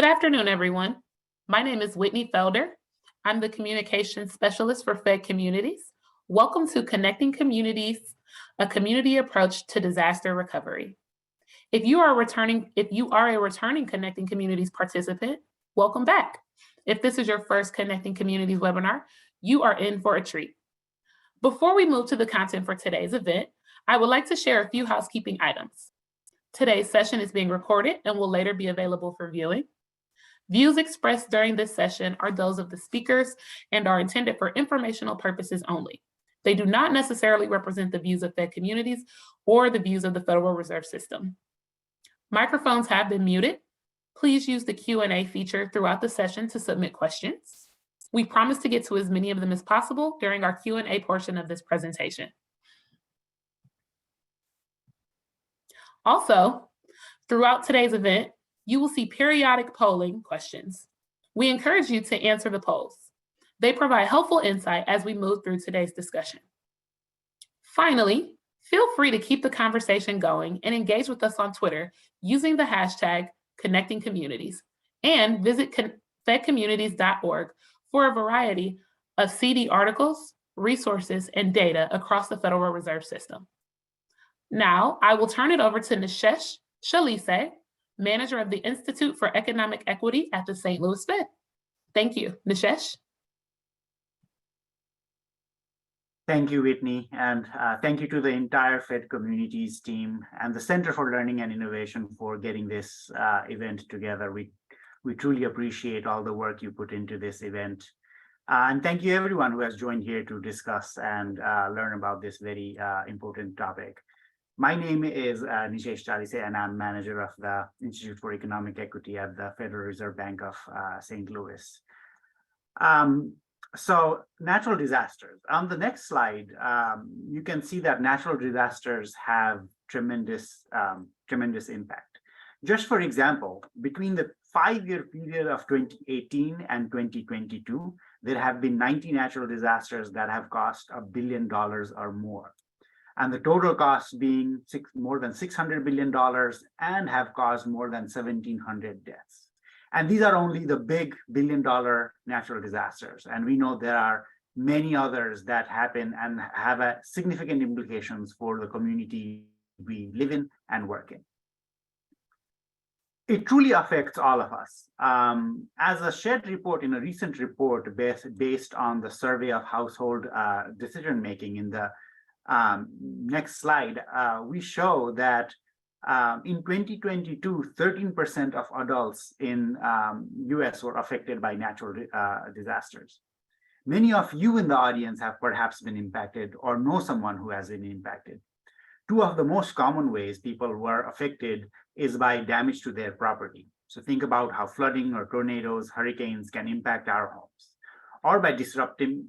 Good afternoon, everyone. My name is Whitney Felder. I'm the Communications Specialist for Fed Communities. Welcome to Connecting Communities, a community approach to disaster recovery. If you are a returning Connecting Communities participant, welcome back. If this is your first Connecting Communities webinar, you are in for a treat. Before we move to the content for today's event, I would like to share a few housekeeping items. Today's session is being recorded and will later be available for viewing. Views expressed during this session are those of the speakers and are intended for informational purposes only. They do not necessarily represent the views of Fed Communities or the views of the Federal Reserve System. Microphones have been muted. Please use the Q&A feature throughout the session to submit questions. We promise to get to as many of them as possible during our Q&A portion of this presentation. Also, throughout today's event, you will see periodic polling questions. We encourage you to answer the polls. They provide helpful insight as we move through today's discussion. Finally, feel free to keep the conversation going and engage with us on Twitter using the hashtag #ConnectingCommunities and visit fedcommunities.org for a variety of CD articles, resources, and data across the Federal Reserve System. Now, I will turn it over to Nishesh Shalise, Manager of the Institute for Economic Equity at the St. Louis Fed. Thank you. Nishesh? Thank you, Whitney, and thank you to the entire Fed Communities team and the Center for Learning and Innovation for getting this event together. We truly appreciate all the work you put into this event. And thank you everyone who has joined here to discuss and learn about this very important topic. My name is Nishesh Shalise, and I'm manager of the Institute for Economic Equity at the Federal Reserve Bank of St. Louis. So natural disasters. On the next slide, you can see that natural disasters have tremendous impact. Just for example, between the 5-year period of 2018 and 2022, there have been 90 natural disasters that have cost $1 billion or more. And the total cost being more than $600 billion and have caused more than 1,700 deaths. And these are only the big billion-dollar natural disasters. And we know there are many others that happen and have significant implications for the community we live in and work in. It truly affects all of us. As a shared report in a recent report based on the survey of household decision-making in the next slide, we show that in 2022, 13% of adults in US were affected by natural disasters. Many of you in the audience have perhaps been impacted or know someone who has been impacted. Two of the most common ways people were affected is by damage to their property. So think about how flooding or tornadoes, hurricanes can impact our homes, or by disrupting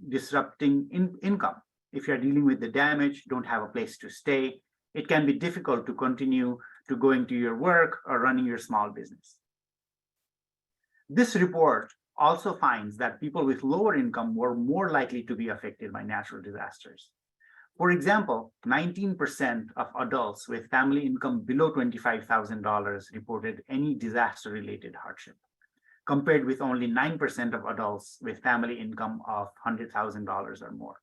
income. If you're dealing with the damage, don't have a place to stay, it can be difficult to continue to going to your work or running your small business. This report also finds that people with lower income were more likely to be affected by natural disasters. For example, 19% of adults with family income below $25,000 reported any disaster-related hardship, compared with only 9% of adults with family income of $100,000 or more.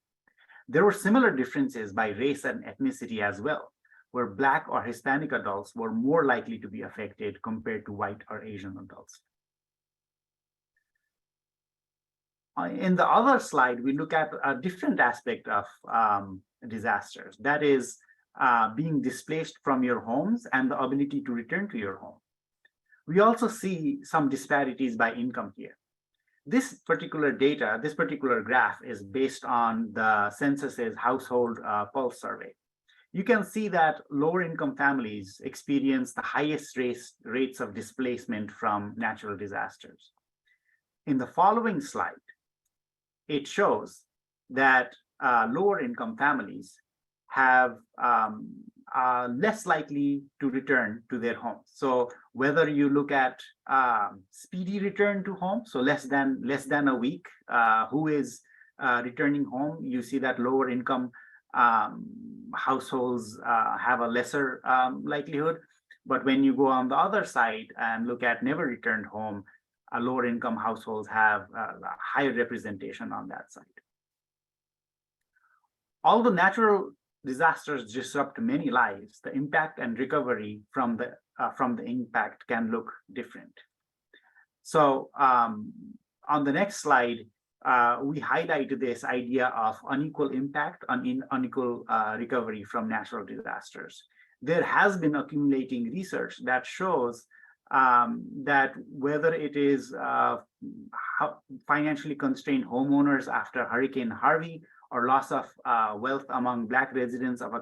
There were similar differences by race and ethnicity as well, where Black or Hispanic adults were more likely to be affected compared to white or Asian adults. In the other slide, we look at a different aspect of disasters, that is being displaced from your homes and the ability to return to your home. We also see some disparities by income here. This particular graph is based on the census's household pulse survey. You can see that lower income families experience the highest rates of displacement from natural disasters. In the following slide, it shows that lower income families have less likely to return to their homes. So whether you look at speedy return to home, so less than a week, who is returning home, you see that lower income households have a lesser likelihood. But when you go on the other side and look at never returned home, lower income households have higher representation on that side. Although natural disasters disrupt many lives, the impact and recovery from the impact can look different. So on the next slide, we highlight this idea of unequal impact on unequal recovery from natural disasters. There has been accumulating research that shows that whether it is financially constrained homeowners after Hurricane Harvey or loss of wealth among Black residents of a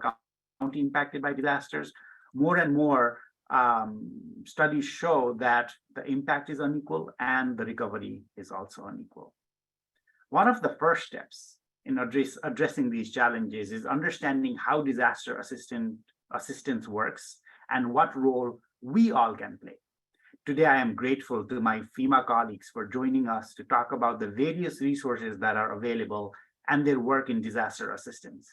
county impacted by disasters, more and more studies show that the impact is unequal and the recovery is also unequal. One of the first steps in addressing these challenges is understanding how disaster assistance works and what role we all can play. Today, I am grateful to my FEMA colleagues for joining us to talk about the various resources that are available and their work in disaster assistance.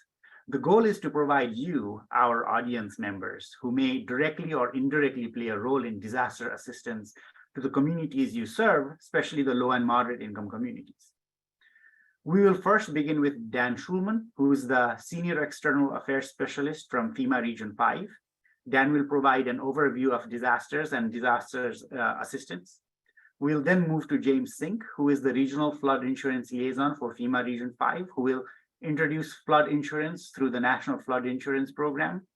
The goal is to provide you, our audience members, who may directly or indirectly play a role in disaster assistance to the communities you serve, especially the low and moderate income communities. We will first begin with Dan Schulman, who is the Senior External Affairs Specialist from FEMA Region 5. Dan will provide an overview of disasters and disasters assistance. We'll then move to James Sink, who is the Regional Flood Insurance Liaison for FEMA Region 5, who will introduce flood insurance through the National Flood Insurance Program.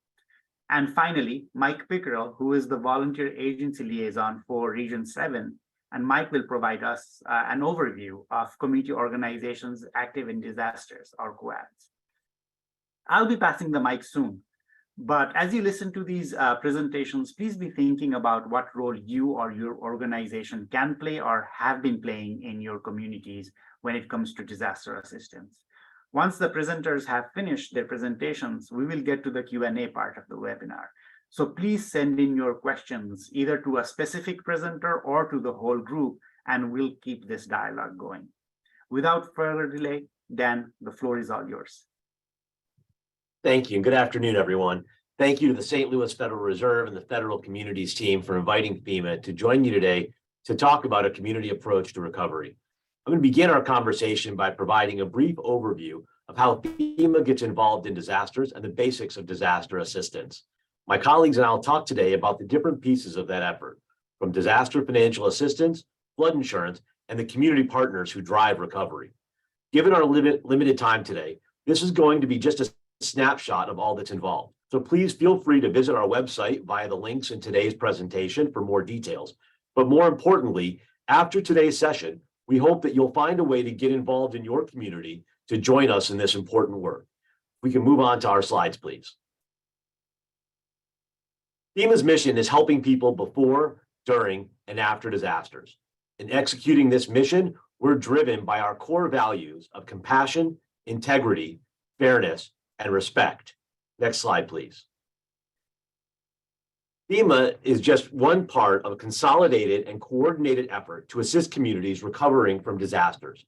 And finally, Mike Pickerel, who is the Volunteer Agency Liaison for Region 7. And Mike will provide us an overview of community organizations active in disasters, or COADs. I'll be passing the mic soon, but as you listen to these presentations, please be thinking about what role you or your organization can play or have been playing in your communities when it comes to disaster assistance. Once the presenters have finished their presentations, we will get to the Q&A part of the webinar. So please send in your questions either to a specific presenter or to the whole group, and we'll keep this dialogue going. Without further delay, Dan, the floor is all yours. Thank you, and good afternoon, everyone. Thank you to the St. Louis Federal Reserve and the Federal Communities team for inviting FEMA to join you today to talk about a community approach to recovery. I'm going to begin our conversation by providing a brief overview of how FEMA gets involved in disasters and the basics of disaster assistance. My colleagues and I will talk today about the different pieces of that effort, from disaster financial assistance, flood insurance, and the community partners who drive recovery. Given our limited time today, this is going to be just a snapshot of all that's involved. So please feel free to visit our website via the links in today's presentation for more details. But more importantly, after today's session, we hope that you'll find a way to get involved in your community to join us in this important work. We can move on to our slides, please. FEMA's mission is helping people before, during, and after disasters. In executing this mission, we're driven by our core values of compassion, integrity, fairness, and respect. Next slide, please. FEMA is just one part of a consolidated and coordinated effort to assist communities recovering from disasters.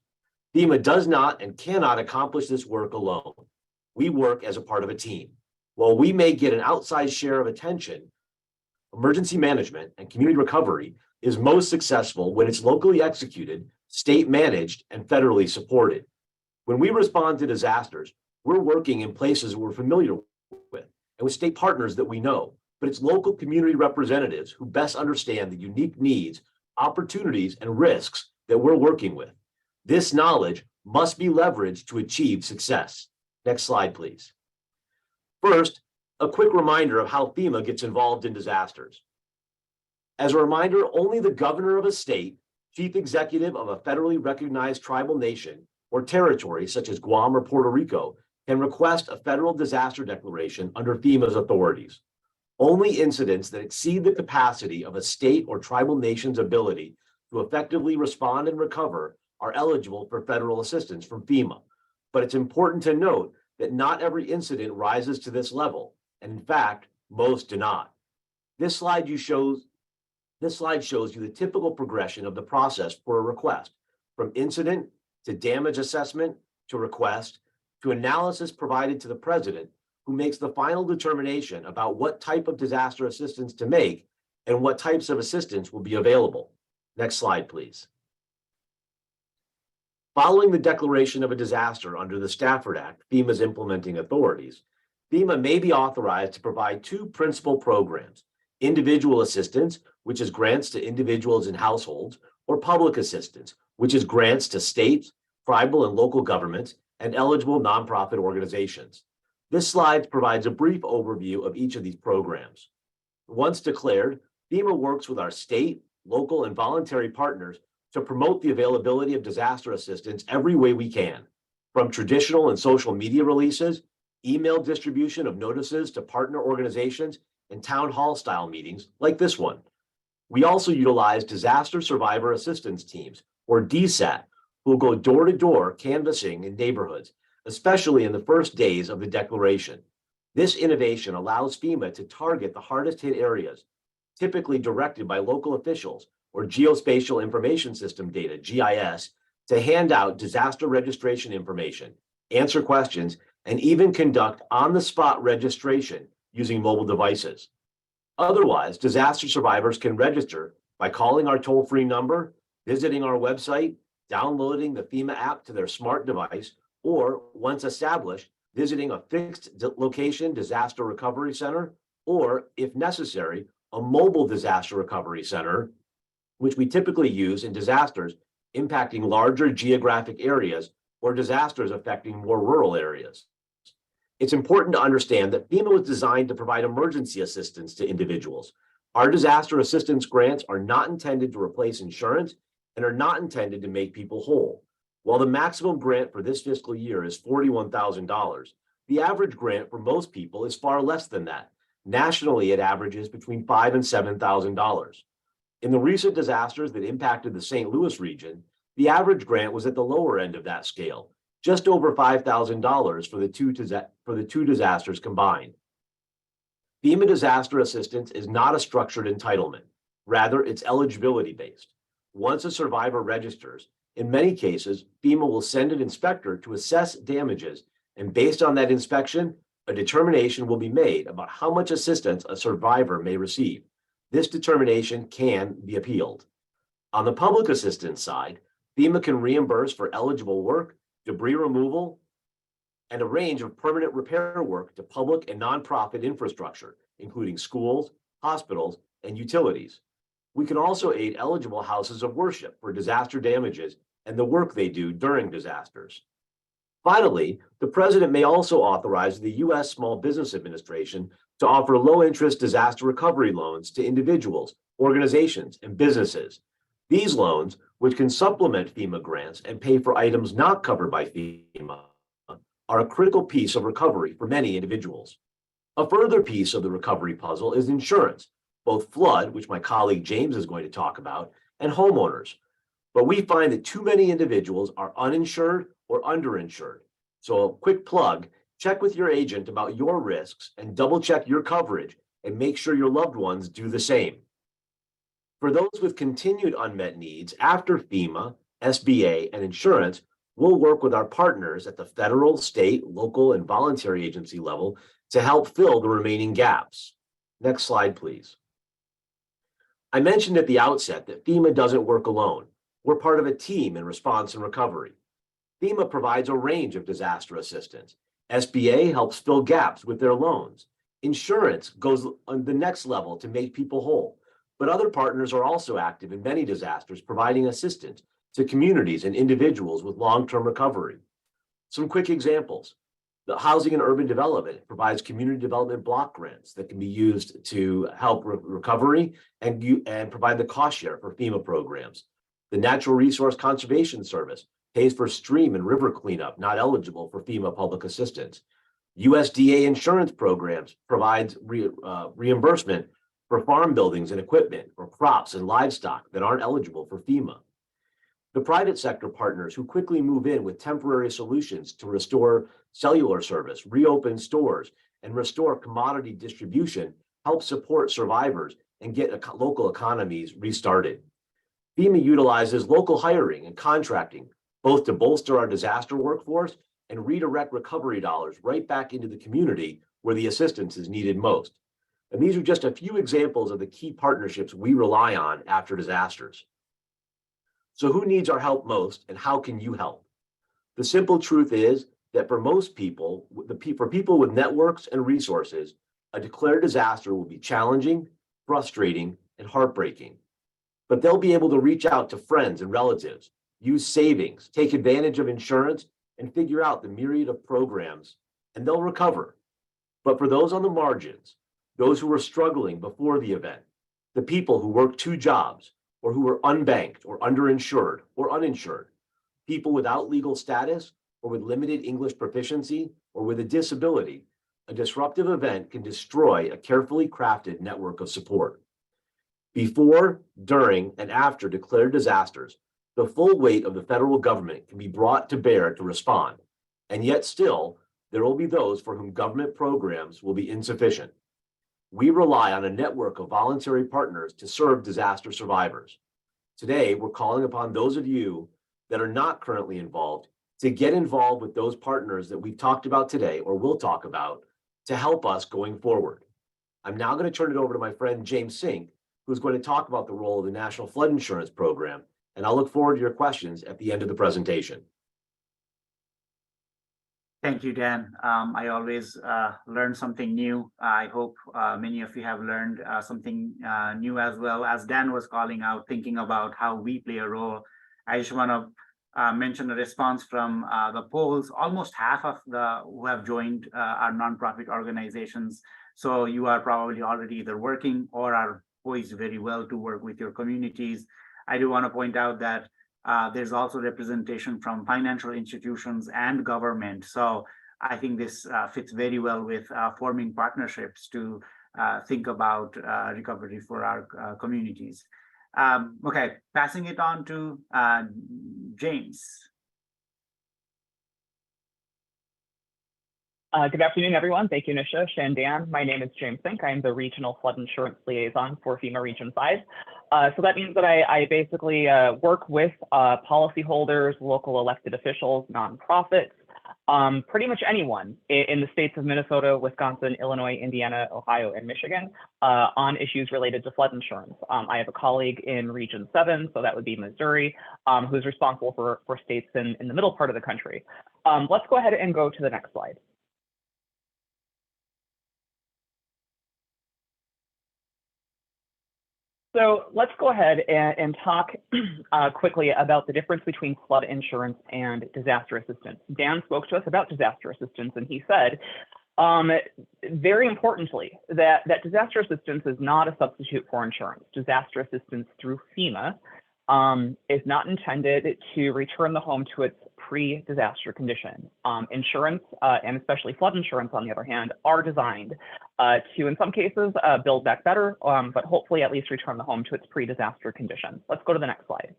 FEMA does not and cannot accomplish this work alone. We work as a part of a team. While we may get an outsized share of attention, emergency management and community recovery is most successful when it's locally executed, state managed, and federally supported. When we respond to disasters, we're working in places we're familiar with and with state partners that we know, but it's local community representatives who best understand the unique needs, opportunities, and risks that we're working with. This knowledge must be leveraged to achieve success. Next slide, please. First, a quick reminder of how FEMA gets involved in disasters. As a reminder, only the governor of a state, chief executive of a federally recognized tribal nation or territory such as Guam or Puerto Rico can request a federal disaster declaration under FEMA's authorities. Only incidents that exceed the capacity of a state or tribal nation's ability to effectively respond and recover are eligible for federal assistance from FEMA. But it's important to note that not every incident rises to this level, and in fact, most do not. This slide shows you the typical progression of the process for a request, from incident to damage assessment to request to analysis provided to the president, who makes the final determination about what type of disaster assistance to make and what types of assistance will be available. Next slide, please. Following the declaration of a disaster under the Stafford Act, FEMA's implementing authorities, FEMA may be authorized to provide two principal programs: individual assistance, which is grants to individuals and households, or public assistance, which is grants to states, tribal and local governments, and eligible nonprofit organizations. This slide provides a brief overview of each of these programs. Once declared, FEMA works with our state, local, and voluntary partners to promote the availability of disaster assistance every way we can, from traditional and social media releases, email distribution of notices to partner organizations, and town hall style meetings like this one. We also utilize disaster survivor assistance teams, or DSAT, who will go door to door canvassing in neighborhoods, especially in the first days of the declaration. This innovation allows FEMA to target the hardest hit areas, typically directed by local officials or Geospatial Information System data, GIS, to hand out disaster registration information, answer questions, and even conduct on-the-spot registration using mobile devices. Otherwise, disaster survivors can register by calling our toll-free number, visiting our website, downloading the FEMA app to their smart device, or, once established, visiting a fixed location disaster recovery center, or, if necessary, a mobile disaster recovery center, which we typically use in disasters impacting larger geographic areas or disasters affecting more rural areas. It's important to understand that FEMA was designed to provide emergency assistance to individuals. Our disaster assistance grants are not intended to replace insurance and are not intended to make people whole. While the maximum grant for this fiscal year is $41,000, the average grant for most people is far less than that. Nationally, it averages between $5,000 and $7,000. In the recent disasters that impacted the St. Louis region, the average grant was at the lower end of that scale, just over $5,000 for the two disasters combined. FEMA disaster assistance is not a structured entitlement. Rather, it's eligibility based. Once a survivor registers, in many cases, FEMA will send an inspector to assess damages, and based on that inspection, a determination will be made about how much assistance a survivor may receive. This determination can be appealed. On the public assistance side, FEMA can reimburse for eligible work, debris removal, and a range of permanent repair work to public and nonprofit infrastructure, including schools, hospitals, and utilities. We can also aid eligible houses of worship for disaster damages and the work they do during disasters. Finally, the President may also authorize the U.S. Small Business Administration to offer low-interest disaster recovery loans to individuals, organizations, and businesses. These loans, which can supplement FEMA grants and pay for items not covered by FEMA, are a critical piece of recovery for many individuals. A further piece of the recovery puzzle is insurance, both flood, which my colleague James is going to talk about, and homeowners. But we find that too many individuals are uninsured or underinsured. So a quick plug, check with your agent about your risks and double check your coverage and make sure your loved ones do the same. For those with continued unmet needs after FEMA, SBA, and insurance, we'll work with our partners at the federal, state, local, and voluntary agency level to help fill the remaining gaps. Next slide, please. I mentioned at the outset that FEMA doesn't work alone. We're part of a team in response and recovery. FEMA provides a range of disaster assistance. SBA helps fill gaps with their loans. Insurance goes on the next level to make people whole. But other partners are also active in many disasters, providing assistance to communities and individuals with long-term recovery. Some quick examples. The Housing and Urban Development provides community development block grants that can be used to help recovery and provide the cost share for FEMA programs. The Natural Resource Conservation Service pays for stream and river cleanup not eligible for FEMA public assistance. USDA insurance programs provides reimbursement for farm buildings and equipment or crops and livestock that aren't eligible for FEMA. The private sector partners who quickly move in with temporary solutions to restore cellular service, reopen stores, and restore commodity distribution help support survivors and get local economies restarted. FEMA utilizes local hiring and contracting, both to bolster our disaster workforce and redirect recovery dollars right back into the community where the assistance is needed most. And these are just a few examples of the key partnerships we rely on after disasters. So who needs our help most, and how can you help? The simple truth is that for most people, for people with networks and resources, a declared disaster will be challenging, frustrating, and heartbreaking. But they'll be able to reach out to friends and relatives, use savings, take advantage of insurance, and figure out the myriad of programs, and they'll recover. But for those on the margins, those who were struggling before the event, the people who worked 2 jobs, or who were unbanked or underinsured or uninsured, people without legal status or with limited English proficiency or with a disability, a disruptive event can destroy a carefully crafted network of support. Before, during, and after declared disasters, the full weight of the federal government can be brought to bear to respond, and yet still, there will be those for whom government programs will be insufficient. We rely on a network of voluntary partners to serve disaster survivors. Today, we're calling upon those of you that are not currently involved to get involved with those partners that we've talked about today or will talk about to help us going forward. I'm now going to turn it over to my friend James Sink, who's going to talk about the role of the National Flood Insurance Program, and I'll look forward to your questions at the end of the presentation. Thank you, Dan. I always learn something new. I hope many of you have learned something new as well. As Dan was calling out, thinking about how we play a role, I just want to mention a response from the polls. Almost half of the who have joined are nonprofit organizations. So you are probably already either working or are poised very well to work with your communities. I do want to point out that there's also representation from financial institutions and government. So I think this fits very well with forming partnerships to think about recovery for our communities. Okay, passing it on to James. Good afternoon, everyone. Thank you, Nisha and Dan. My name is James Sink. I'm the Regional Flood Insurance Liaison for FEMA Region 5. So that means that I basically work with policyholders, local elected officials, nonprofits, pretty much anyone in the states of Minnesota, Wisconsin, Illinois, Indiana, Ohio, and Michigan on issues related to flood insurance. I have a colleague in Region 7, so that would be Missouri, who's responsible for states in the middle part of the country. Let's go ahead and go to the next slide. So let's go ahead and talk quickly about the difference between flood insurance and disaster assistance. Dan spoke to us about disaster assistance, and he said, very importantly, that disaster assistance is not a substitute for insurance. Disaster assistance through FEMA is not intended to return the home to its pre-disaster condition. Insurance, and especially flood insurance, on the other hand, are designed to, in some cases, build back better, but hopefully at least return the home to its pre-disaster condition. Let's go to the next slide.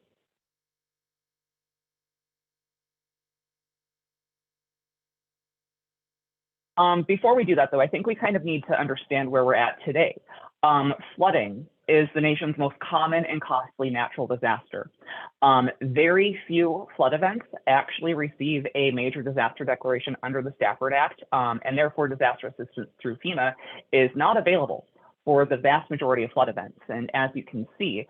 Before we do that, though, I think we kind of need to understand where we're at today. Flooding is the nation's most common and costly natural disaster. Very few flood events actually receive a major disaster declaration under the Stafford Act, and therefore disaster assistance through FEMA is not available for the vast majority of flood events. And as you can see,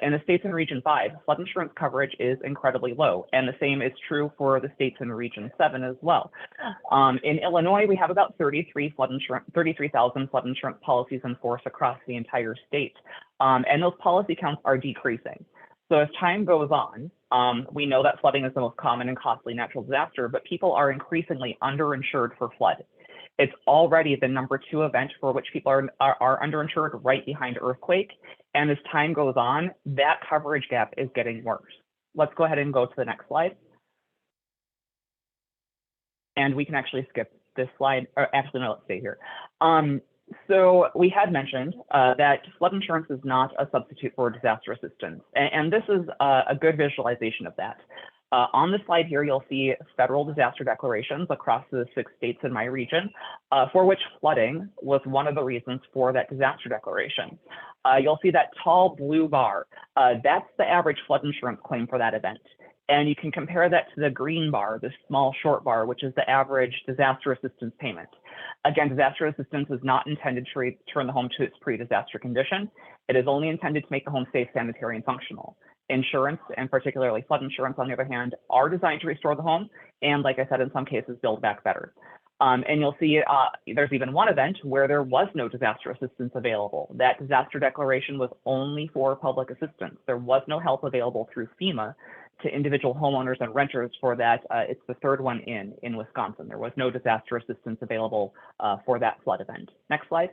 in the states in Region 5, flood insurance coverage is incredibly low, and the same is true for the states in Region 7 as well. In Illinois, we have about 33,000 flood insurance policies in force across the entire state, and those policy counts are decreasing. So as time goes on, we know that flooding is the most common and costly natural disaster, but people are increasingly underinsured for flood. It's already the #2 event for which people are underinsured, right behind earthquake. And as time goes on, that coverage gap is getting worse. Let's go ahead and go to the next slide. And we can actually skip this slide, or actually, no, let's stay here. So we had mentioned that flood insurance is not a substitute for disaster assistance. And this is a good visualization of that. On the slide here, you'll see federal disaster declarations across the 6 states in my region, for which flooding was one of the reasons for that disaster declaration. You'll see that tall blue bar. That's the average flood insurance claim for that event. And you can compare that to the green bar, the small short bar, which is the average disaster assistance payment. Again, disaster assistance is not intended to return the home to its pre-disaster condition. It is only intended to make the home safe, sanitary, and functional. Insurance, and particularly flood insurance, on the other hand, are designed to restore the home and, like I said, in some cases, build back better. And you'll see there's even one event where there was no disaster assistance available. That disaster declaration was only for public assistance. There was no help available through FEMA to individual homeowners and renters for that. It's the third one in Wisconsin. There was no disaster assistance available for that flood event. Next slide.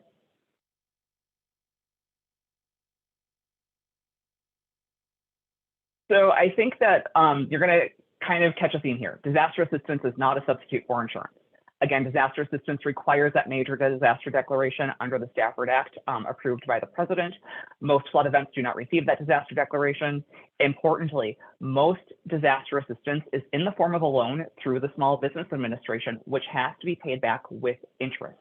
So I think that you're going to kind of catch a theme here. Disaster assistance is not a substitute for insurance. Again, disaster assistance requires that major disaster declaration under the Stafford Act approved by the president. Most flood events do not receive that disaster declaration. Importantly, most disaster assistance is in the form of a loan through the Small Business Administration, which has to be paid back with interest.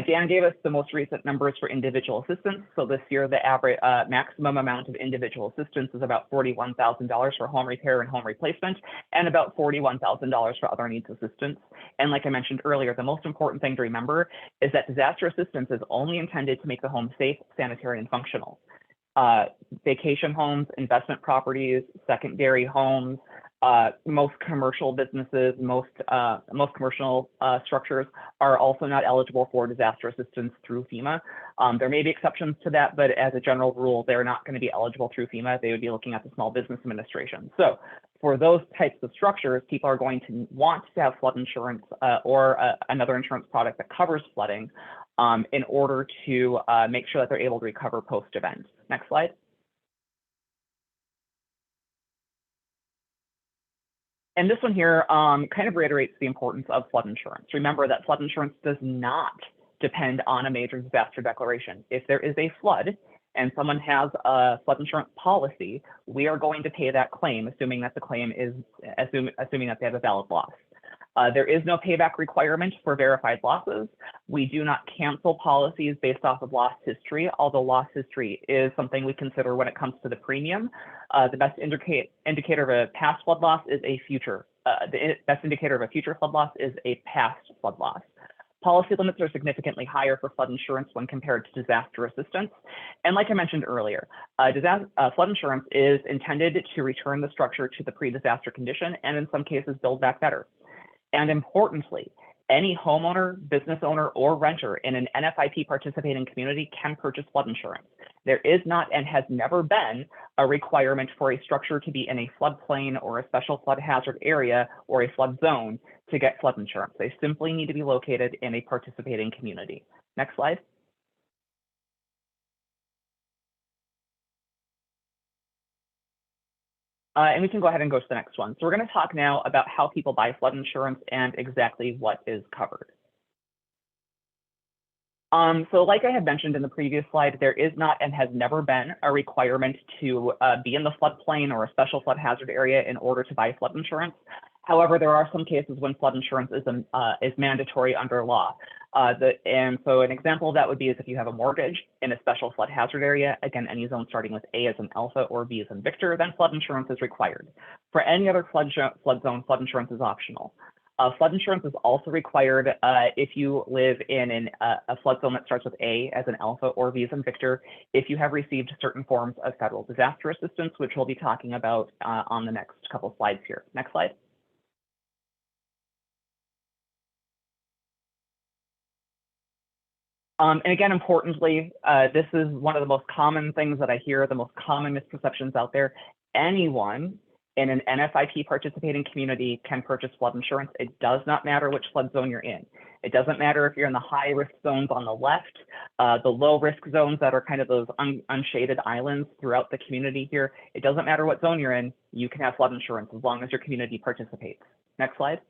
Dan gave us the most recent numbers for individual assistance. So this year, the average maximum amount of individual assistance is about $41,000 for home repair and home replacement, and about $41,000 for other needs assistance. And like I mentioned earlier, the most important thing to remember is that disaster assistance is only intended to make the home safe, sanitary, and functional. Vacation homes, investment properties, secondary homes, most commercial businesses, most commercial structures are also not eligible for disaster assistance through FEMA. There may be exceptions to that, but as a general rule, they're not going to be eligible through FEMA. They would be looking at the Small Business Administration. So for those types of structures, people are going to want to have flood insurance or another insurance product that covers flooding in order to make sure that they're able to recover post-event. Next slide. And this one here kind of reiterates the importance of flood insurance. Remember that flood insurance does not depend on a major disaster declaration. If there is a flood and someone has a flood insurance policy, we are going to pay that claim, assuming that the claim is assuming that they have a valid loss. There is no payback requirement for verified losses. We do not cancel policies based off of loss history, although loss history is something we consider when it comes to the premium. The best indicator of a past flood loss is a future. The best indicator of a future flood loss is a past flood loss. Policy limits are significantly higher for flood insurance when compared to disaster assistance. And like I mentioned earlier, flood insurance is intended to return the structure to the pre-disaster condition and in some cases build back better. And importantly, any homeowner, business owner, or renter in an NFIP participating community can purchase flood insurance. There is not and has never been a requirement for a structure to be in a floodplain or a special flood hazard area or a flood zone to get flood insurance. They simply need to be located in a participating community. Next slide. And we can go ahead and go to the next one. So we're going to talk now about how people buy flood insurance and exactly what is covered. So like I had mentioned in the previous slide, there is not and has never been a requirement to be in the floodplain or a special flood hazard area in order to buy flood insurance. However, there are some cases when flood insurance is mandatory under law. And so an example of that would be is if you have a mortgage in a special flood hazard area, again, any zone starting with A as in Alpha or B as in Victor, then flood insurance is required. For any other flood zone, flood insurance is optional. Flood insurance is also required if you live in a flood zone that starts with A as in Alpha or V as in Victor, if you have received certain forms of federal disaster assistance, which we'll be talking about on the next couple slides here. Next slide. And again, importantly, this is one of the most common things that I hear, the most common misperceptions out there. Anyone in an NFIP participating community can purchase flood insurance. It does not matter which flood zone you're in. It doesn't matter if you're in the high risk zones on the left, the low risk zones that are kind of those unshaded islands throughout the community here. It doesn't matter what zone you're in, you can have flood insurance as long as your community participates. Next slide.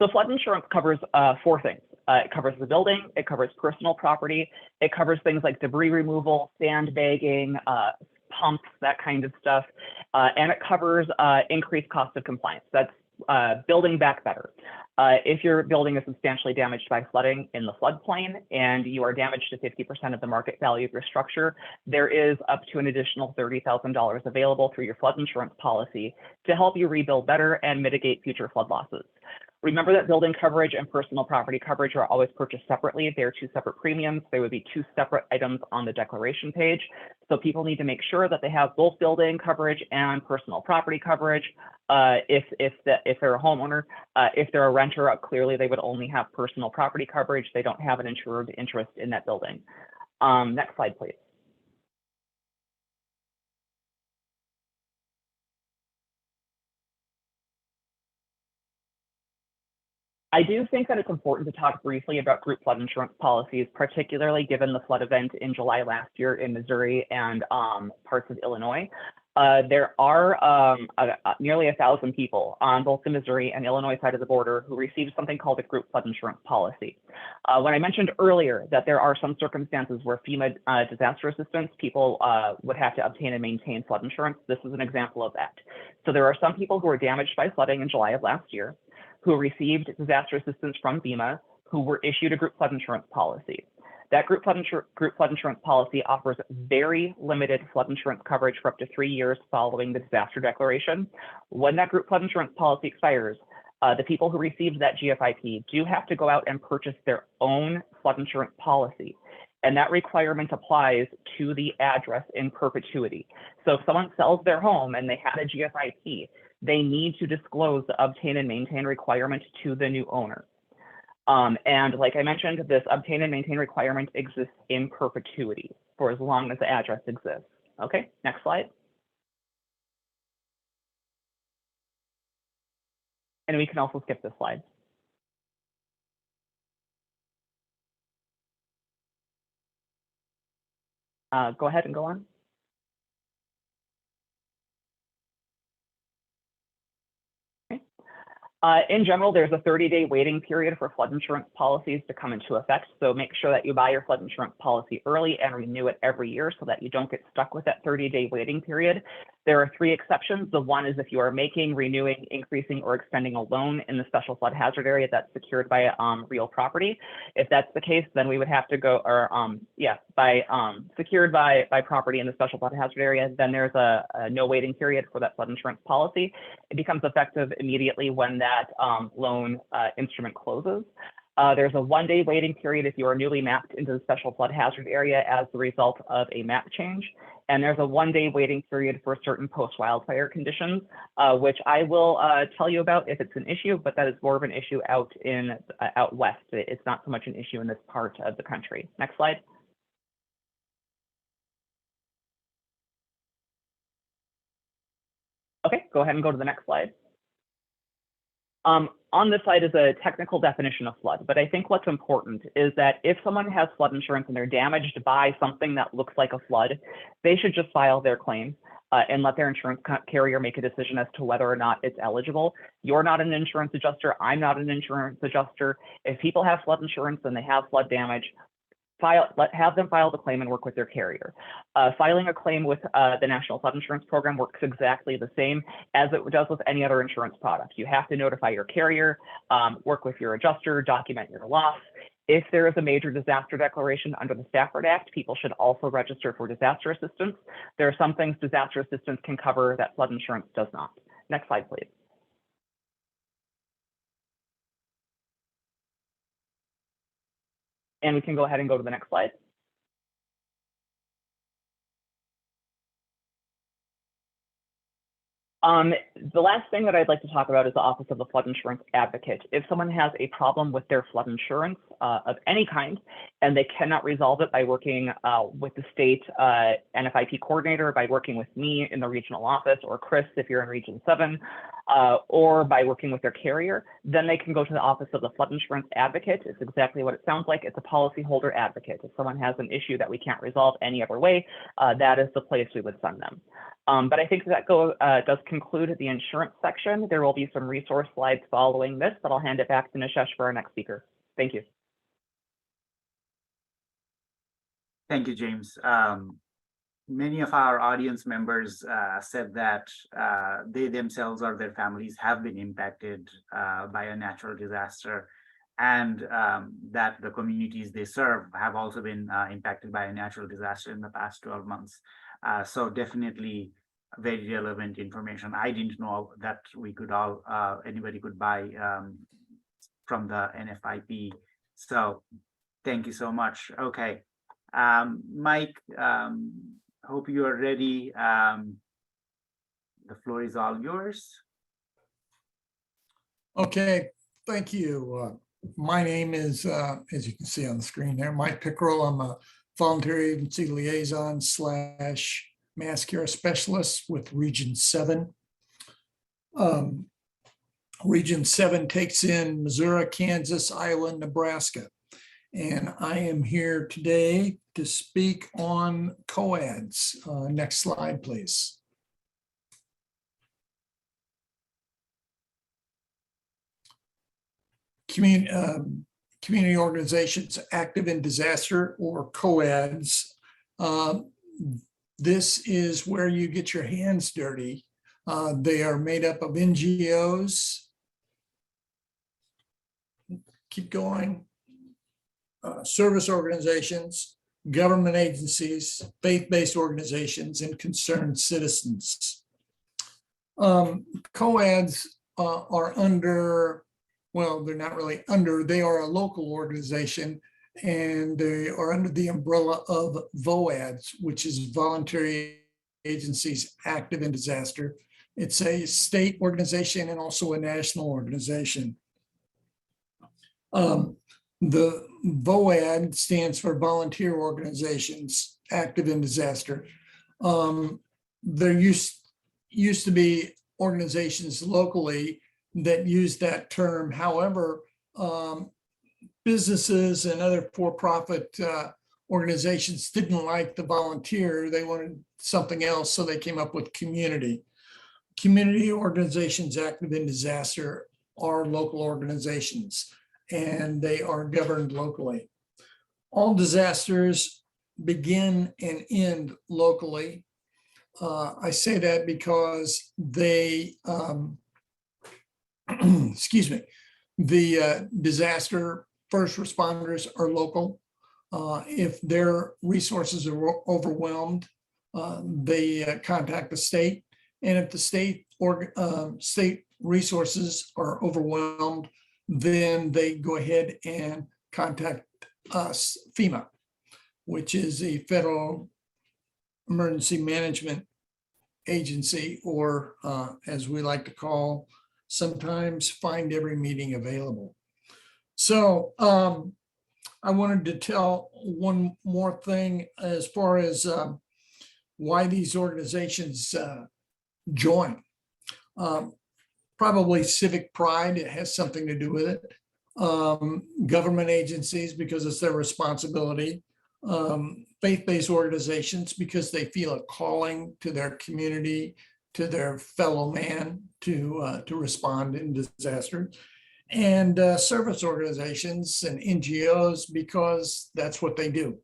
So flood insurance covers four things. It covers the building, it covers personal property, it covers things like debris removal, sandbagging, pumps, that kind of stuff, and it covers increased cost of compliance. That's building back better. If your building is substantially damaged by flooding in the floodplain and you are damaged to 50% of the market value of your structure, there is up to an additional $30,000 available through your flood insurance policy to help you rebuild better and mitigate future flood losses. Remember that building coverage and personal property coverage are always purchased separately. They are two separate premiums. They would be two separate items on the declaration page. So people need to make sure that they have both building coverage and personal property coverage. If they're a homeowner, if they're a renter, clearly they would only have personal property coverage. They don't have an insured interest in that building. Next slide, please. I do think that it's important to talk briefly about group flood insurance policies, particularly given the flood event in July last year in Missouri and parts of Illinois. There are nearly 1,000 people on both the Missouri and Illinois side of the border who received something called a group flood insurance policy. When I mentioned earlier that there are some circumstances where FEMA disaster assistance, people would have to obtain and maintain flood insurance, this is an example of that. So there are some people who were damaged by flooding in July of last year, who received disaster assistance from FEMA, who were issued a group flood insurance policy. That group flood insurance policy offers very limited flood insurance coverage for up to 3 years following the disaster declaration. When that group flood insurance policy expires, the people who received that GFIP do have to go out and purchase their own flood insurance policy. And that requirement applies to the address in perpetuity. So if someone sells their home and they had a GFIP, they need to disclose the obtain and maintain requirement to the new owner. And like I mentioned, this obtain and maintain requirement exists in perpetuity for as long as the address exists. Okay, next slide. And we can also skip this slide. Go ahead and go on. In general, there's a 30-day waiting period for flood insurance policies to come into effect. So make sure that you buy your flood insurance policy early and renew it every year so that you don't get stuck with that 30-day waiting period. There are 3 exceptions. The one is if you are making, renewing, increasing, or extending a loan in the special flood hazard area that's secured by real property. If that's the case, then we would have to go, or secured by property in the special flood hazard area, then there's a no waiting period for that flood insurance policy. It becomes effective immediately when that loan instrument closes. There's a 1-day waiting period if you are newly mapped into the special flood hazard area as the result of a map change. And there's a 1-day waiting period for certain post-wildfire conditions, which I will tell you about if it's an issue, but that is more of an issue out west. It's not so much an issue in this part of the country. Next slide. Okay, go ahead and go to the next slide. On this slide is a technical definition of flood, but I think what's important is that if someone has flood insurance and they're damaged by something that looks like a flood, they should just file their claim and let their insurance carrier make a decision as to whether or not it's eligible. You're not an insurance adjuster. I'm not an insurance adjuster. If people have flood insurance and they have flood damage, have them file the claim and work with their carrier. Filing a claim with the National Flood Insurance Program works exactly the same as it does with any other insurance product. You have to notify your carrier, work with your adjuster, document your loss. If there is a major disaster declaration under the Stafford Act, people should also register for disaster assistance. There are some things disaster assistance can cover that flood insurance does not. Next slide, please. And we can go ahead and go to the next slide. The last thing that I'd like to talk about is the Office of the Flood Insurance Advocate. If someone has a problem with their flood insurance of any kind, and they cannot resolve it by working with the state NFIP coordinator, by working with me in the regional office, or Chris if you're in Region 7, or by working with their carrier, then they can go to the Office of the Flood Insurance Advocate. It's exactly what it sounds like. It's a policyholder advocate. If someone has an issue that we can't resolve any other way, that is the place we would send them. But I think that does conclude the insurance section. There will be some resource slides following this, but I'll hand it back to Nishesh for our next speaker. Thank you. Thank you, James. many of our audience members said that they themselves or their families have been impacted by a natural disaster, and that the communities they serve have also been impacted by a natural disaster in the past 12 months. So definitely very relevant information. I didn't know that we could all, anybody could buy from the NFIP. So thank you so much. Okay. Mike, hope you are ready. The floor is all yours. Okay, thank you. My name is, as you can see on the screen there, Mike Pickrell. I'm a volunteer agency liaison / mass care specialist with Region 7. Region 7 takes in Missouri, Kansas, Iowa, and Nebraska. And I am here today to speak on COADs. Next slide, please. Community organizations active in disaster, or COADs. This is where you get your hands dirty. They are made up of NGOs. Keep going. Service organizations, government agencies, faith-based organizations, and concerned citizens. COADs are under, well, they're not really under, they are a local organization, and they are under the umbrella of VOADs, which is Voluntary Agencies Active in Disaster. It's a state organization and also a national organization. The VOAD stands for Volunteer Organizations Active in Disaster. There used to be organizations locally that use that term. However, businesses and other for-profit organizations didn't like the volunteer. They wanted something else, so they came up with community. Community organizations active in disaster are local organizations, and they are governed locally. All disasters begin and end locally. I say that because they, excuse me, the disaster first responders are local. If their resources are overwhelmed, they contact the state. And if the state resources are overwhelmed, then they go ahead and contact us, FEMA, which is a federal emergency management agency, or as we like to call, sometimes find every meeting available. So I wanted to tell one more thing as far as why these organizations join. Probably civic pride, it has something to do with it. Government agencies, because it's their responsibility. Faith-based organizations, because they feel a calling to their community, to their fellow man to respond in disaster. And service organizations and NGOs, because that's what they do.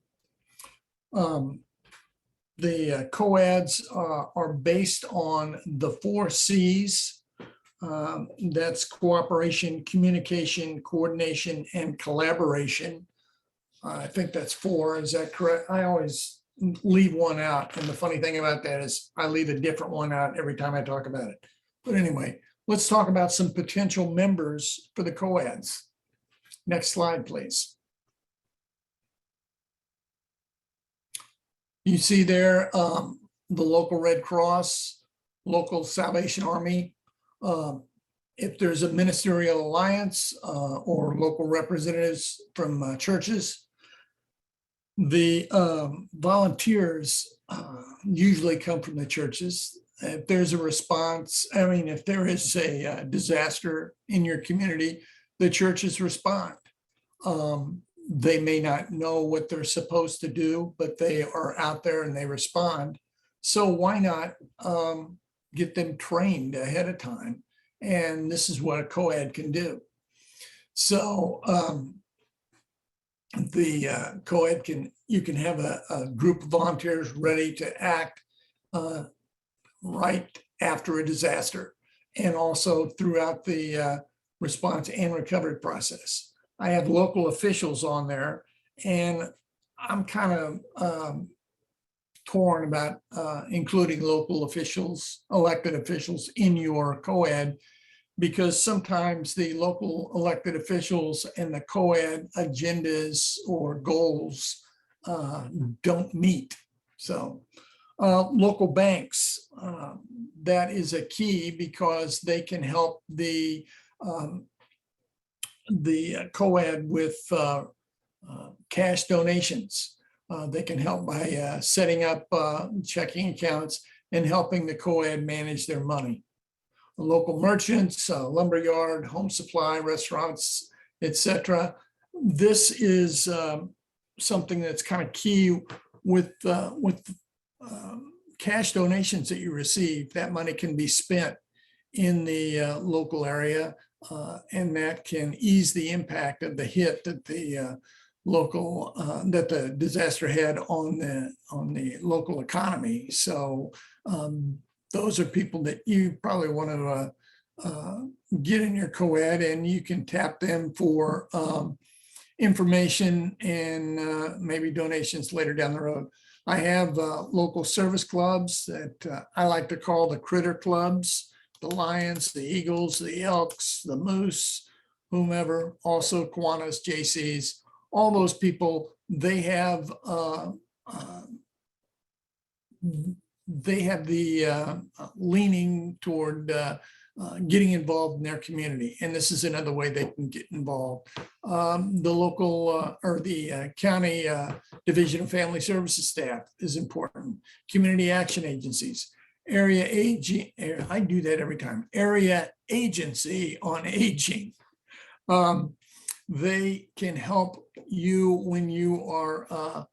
The COADs are based on the 4 C's. That's cooperation, communication, coordination, and collaboration. I think that's 4. Is that correct? I always leave one out. And the funny thing about that is I leave a different one out every time I talk about it. But anyway, let's talk about some potential members for the COADs. Next slide, please. You see there the local Red Cross, local Salvation Army. If there's a ministerial alliance or local representatives from churches, the volunteers usually come from the churches. If there's a response, I mean, if there is a disaster in your community, the churches respond. They may not know what they're supposed to do, but they are out there and they respond. So why not get them trained ahead of time? And this is what a COAD can do. So the co-ed you can have a group of volunteers ready to act right after a disaster, and also throughout the response and recovery process. I have local officials on there, and I'm kind of torn about including local officials, elected officials in your co-ed, because sometimes the local elected officials and the co-ed agendas or goals don't meet. So local banks, that is a key, because they can help the co-ed with cash donations. They can help by setting up checking accounts and helping the co-ed manage their money. Local merchants, lumberyard, home supply, restaurants, etc. This is something that's kind of key with cash donations that you receive. That money can be spent in the local area, and that can ease the impact of the hit that the that the disaster had on the local economy. So those are people that you probably want to get in your co-ed, and you can tap them for information and maybe donations later down the road. I have local service clubs that I like to call the critter clubs: the lions, the eagles, the elks, the moose, whomever, also Kiwanis, JCs, all those people. They have the leaning toward getting involved in their community. And this is another way they can get involved. The local or the county Division of Family Services staff is important. Community action agencies, area aging, I do that every time, area agency on aging. They can help you when you are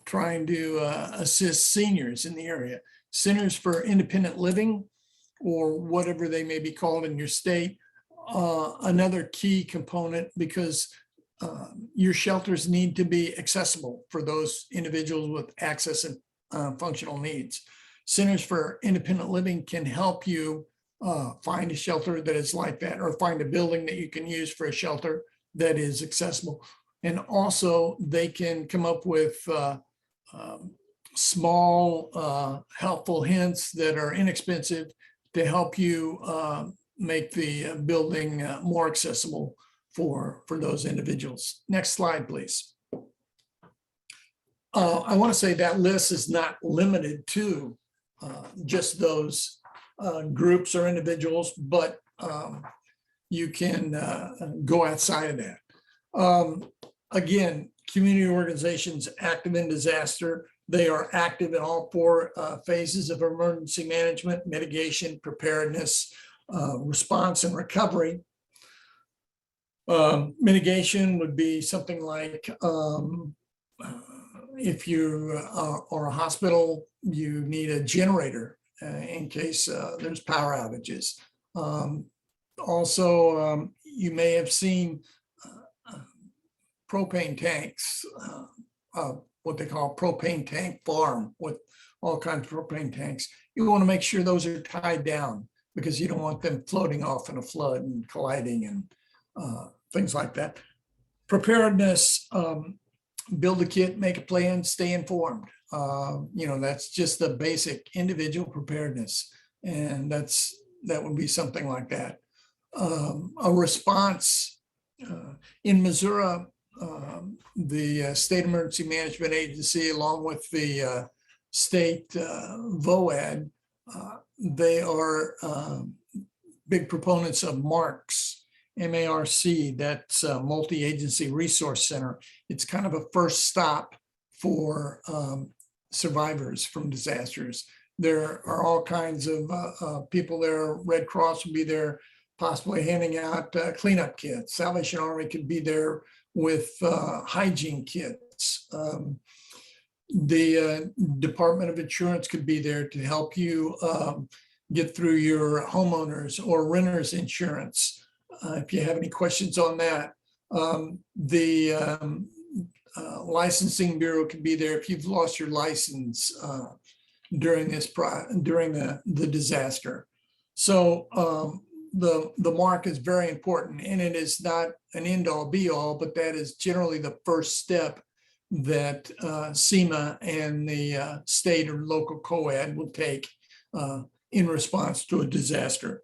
trying to assist seniors in the area. Centers for Independent Living, or whatever they may be called in your state, another key component, because your shelters need to be accessible for those individuals with access and functional needs. Centers for Independent Living can help you find a shelter that is like that, or find a building that you can use for a shelter that is accessible. And also they can come up with small helpful hints that are inexpensive to help you make the building more accessible for those individuals. Next slide, please. I want to say that list is not limited to just those groups or individuals, but you can go outside of that. Again, community organizations active in disaster. They are active in all four phases of emergency management: mitigation, preparedness, response, and recovery. Mitigation would be something like if you are a hospital, you need a generator in case there's power outages. Also, you may have seen propane tanks, what they call propane tank farm, with all kinds of propane tanks. You want to make sure those are tied down, because you don't want them floating off in a flood and colliding and things like that. Preparedness, build a kit, make a plan, stay informed. That's just the basic individual preparedness. And that would be something like that. A response in Missouri, the State Emergency Management Agency, along with the state VOAD, they are big proponents of MARCS, M-A-R-C, that's a multi-agency resource center. It's kind of a first stop for survivors from disasters. There are all kinds of people there. Red Cross will be there, possibly handing out cleanup kits. Salvation Army could be there with hygiene kits. The Department of Insurance could be there to help you get through your homeowners or renters insurance. If you have any questions on that, the licensing bureau could be there if you've lost your license during the disaster. So the mark is very important, and it is not an end all be all, but that is generally the first step that FEMA and the state or local COAD will take in response to a disaster.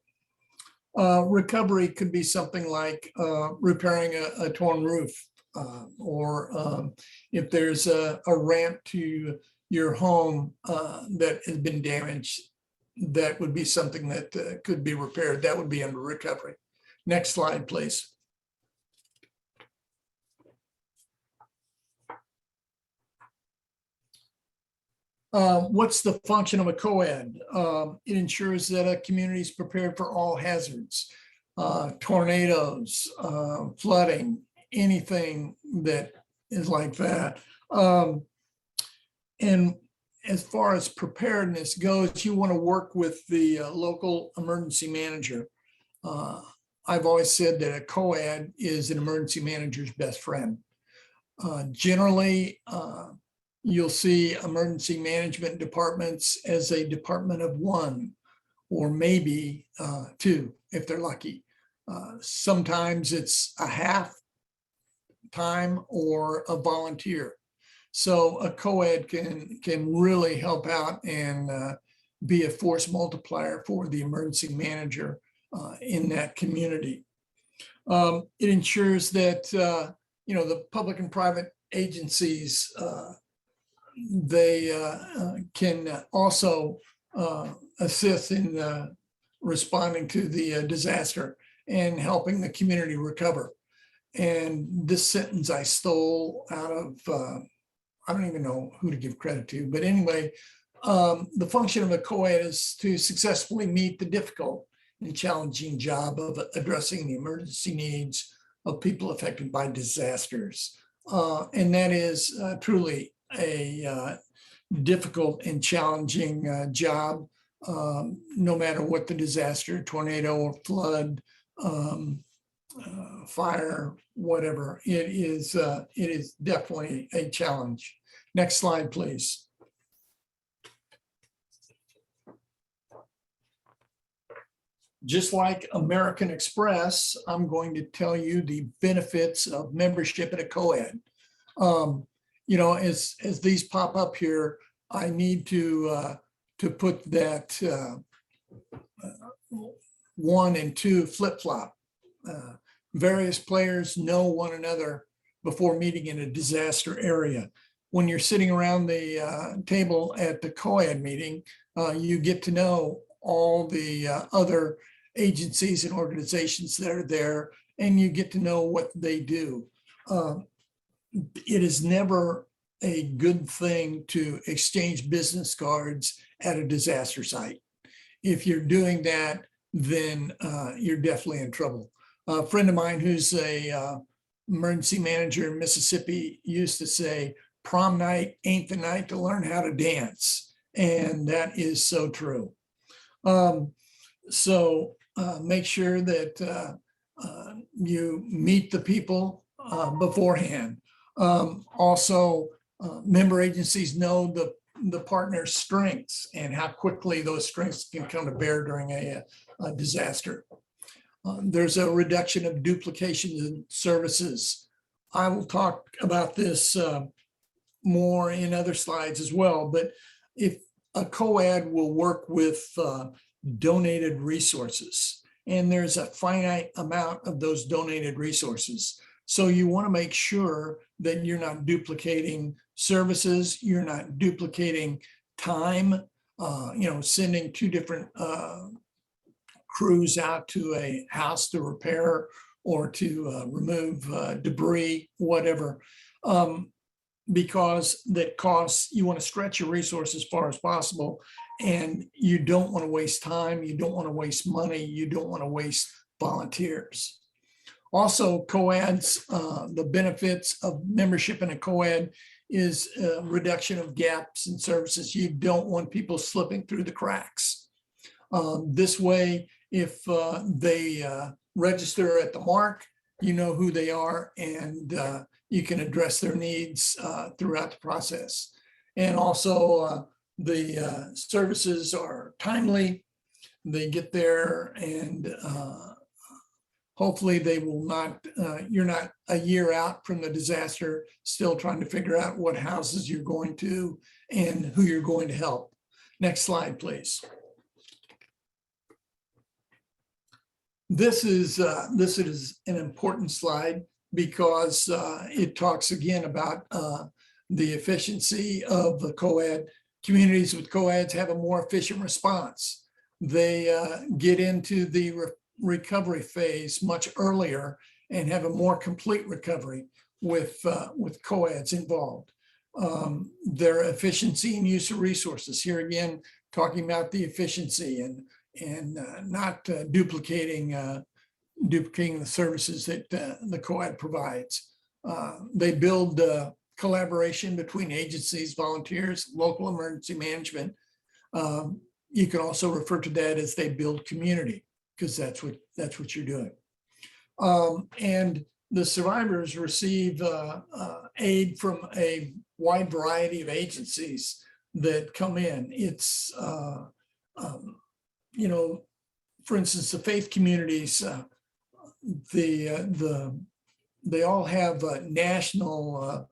Recovery could be something like repairing a torn roof, or if there's a ramp to your home that has been damaged, that would be something that could be repaired. That would be under recovery. Next slide, please. What's the function of a COAD? It ensures that a community is prepared for all hazards, tornadoes, flooding, anything that is like that. And as far as preparedness goes, you want to work with the local emergency manager. I've always said that a COAD is an emergency manager's best friend. Generally, you'll see emergency management departments as a department of one, or maybe two, if they're lucky. Sometimes it's a half time or a volunteer. So a COAD can really help out and be a force multiplier for the emergency manager in that community. It ensures that the public and private agencies, they can also assist in responding to the disaster and helping the community recover. And this sentence I stole out of, I don't even know who to give credit to, but anyway, the function of a COAD is to successfully meet the difficult and challenging job of addressing the emergency needs of people affected by disasters. And that is truly a difficult and challenging job, no matter what the disaster, tornado or flood, fire, whatever. It is definitely a challenge. Next slide, please. Just like American Express, I'm going to tell you the benefits of membership at a COAD. As these pop up here, I need to put that 1 and 2 flip-flop. Various players know one another before meeting in a disaster area. When you're sitting around the table at the COAD meeting, you get to know all the other agencies and organizations that are there, and you get to know what they do. It is never a good thing to exchange business cards at a disaster site. If you're doing that, then you're definitely in trouble. A friend of mine who's a emergency manager in Mississippi used to say, prom night ain't the night to learn how to dance. And that is so true. So make sure that you meet the people beforehand. Also, member agencies know the partner's strengths and how quickly those strengths can come to bear during a disaster. There's a reduction of duplications in services. I will talk about this more in other slides as well, but if a COAD will work with donated resources, and there's a finite amount of those donated resources. So you want to make sure that you're not duplicating services, you're not duplicating time, sending 2 different crews out to a house to repair or to remove debris, whatever, because that costs, you want to stretch your resources as far as possible, and you don't want to waste time, you don't want to waste money, you don't want to waste volunteers. Also, COADs, the benefits of membership in a COAD is reduction of gaps in services. You don't want people slipping through the cracks. This way, if they register at the mark, you know who they are, and you can address their needs throughout the process. And also the services are timely. They get there, and hopefully they will not, you're not a year out from the disaster, still trying to figure out what houses you're going to and who you're going to help. Next slide, please. This is an important slide because it talks again about the efficiency of the COAD. Communities with COADs have a more efficient response. They get into the recovery phase much earlier and have a more complete recovery with COADs involved. Their efficiency and use of resources. Here again, talking about the efficiency and not duplicating the services that the COAD provides. They build collaboration between agencies, volunteers, local emergency management. You can also refer to that as they build community, because that's what you're doing. And the survivors receive aid from a wide variety of agencies that come in. It's you know, for instance, the faith communities, they all have a national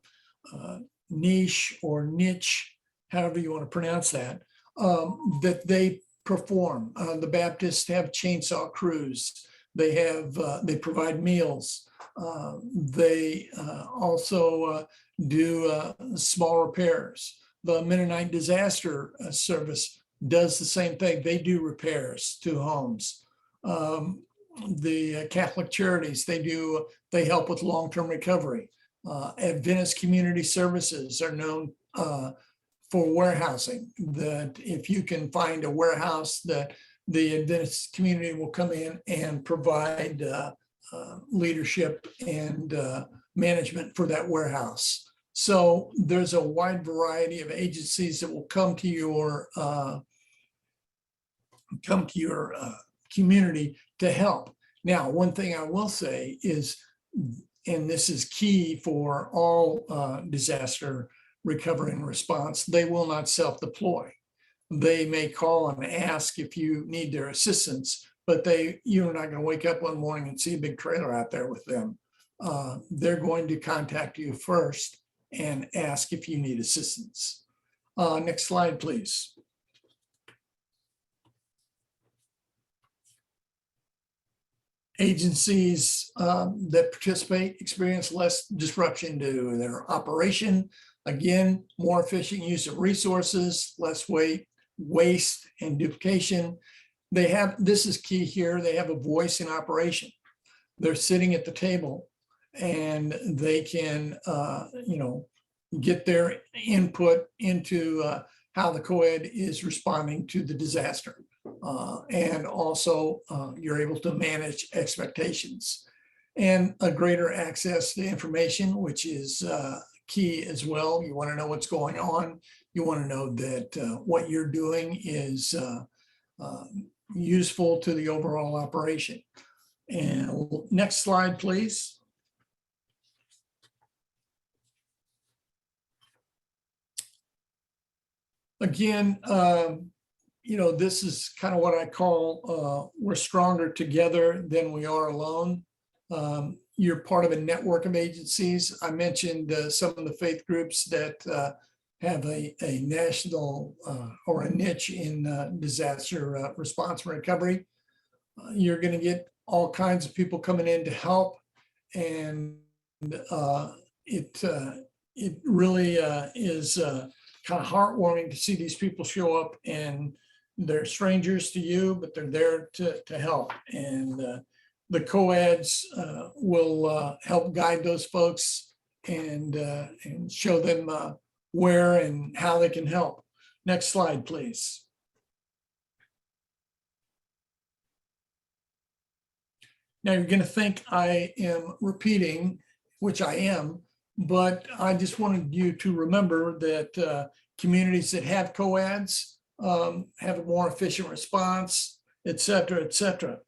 niche or niche, however you want to pronounce that, that they perform. The Baptists have chainsaw crews. They provide meals. They also do small repairs. The Mennonite Disaster Service does the same thing. They do repairs to homes. The Catholic Charities, they help with long-term recovery. Adventist Community Services are known for warehousing, that if you can find a warehouse, that the Adventist community will come in and provide leadership and management for that warehouse. So there's a wide variety of agencies that will come to your community to help. Now, one thing I will say is, and this is key for all disaster recovery and response, they will not self-deploy. They may call and ask if you need their assistance, but you're not going to wake up one morning and see a big trailer out there with them. They're going to contact you first and ask if you need assistance. Next slide, please. Agencies that participate experience less disruption to their operation. Again, more efficient use of resources, less waste and duplication. This is key here, they have a voice in operation. They're sitting at the table and they can get their input into how the COAD is responding to the disaster. And also you're able to manage expectations, and a greater access to information, which is key as well. You want to know what's going on. You want to know that what you're doing is useful to the overall operation. And next slide, please. Again, this is kind of what I call we're stronger together than we are alone. You're part of a network of agencies. I mentioned some of the faith groups that have a national or a niche in disaster response and recovery. You're going to get all kinds of people coming in to help, and it really is kind of heartwarming to see these people show up, and they're strangers to you, but they're there to help. And the COADs will help guide those folks and show them where and how they can help. Next slide, please. Now you're going to think I am repeating, which I am, but I just wanted you to remember that communities that have COADs have a more efficient response, et cetera, et cetera.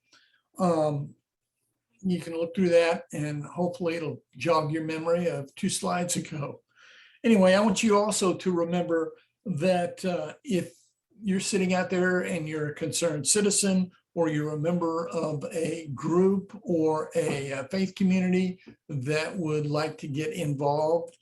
you can look through that and hopefully it'll jog your memory of 2 slides ago. Anyway, I want you also to remember that if you're sitting out there and you're a concerned citizen, or you're a member of a group or a faith community that would like to get involved,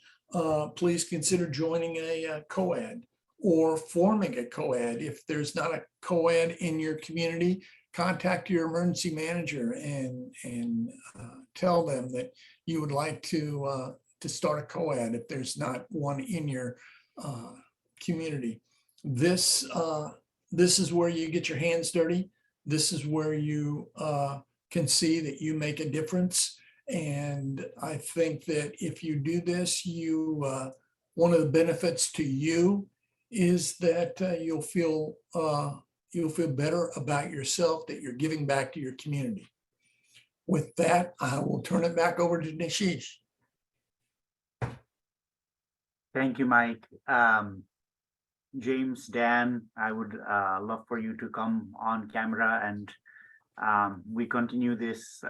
please consider joining a co-ed or forming a co-ed. If there's not a co-ed in your community, contact your emergency manager and tell them that you would like to start a co-ed if there's not one in your community. This is where you get your hands dirty. This is where you can see that you make a difference. And I think that if you do this, one of the benefits to you is that you'll feel better about yourself, that you're giving back to your community. With that, I will turn it back over to Nishish. Thank you, Mike. James, Dan, I would love for you to come on camera and we continue this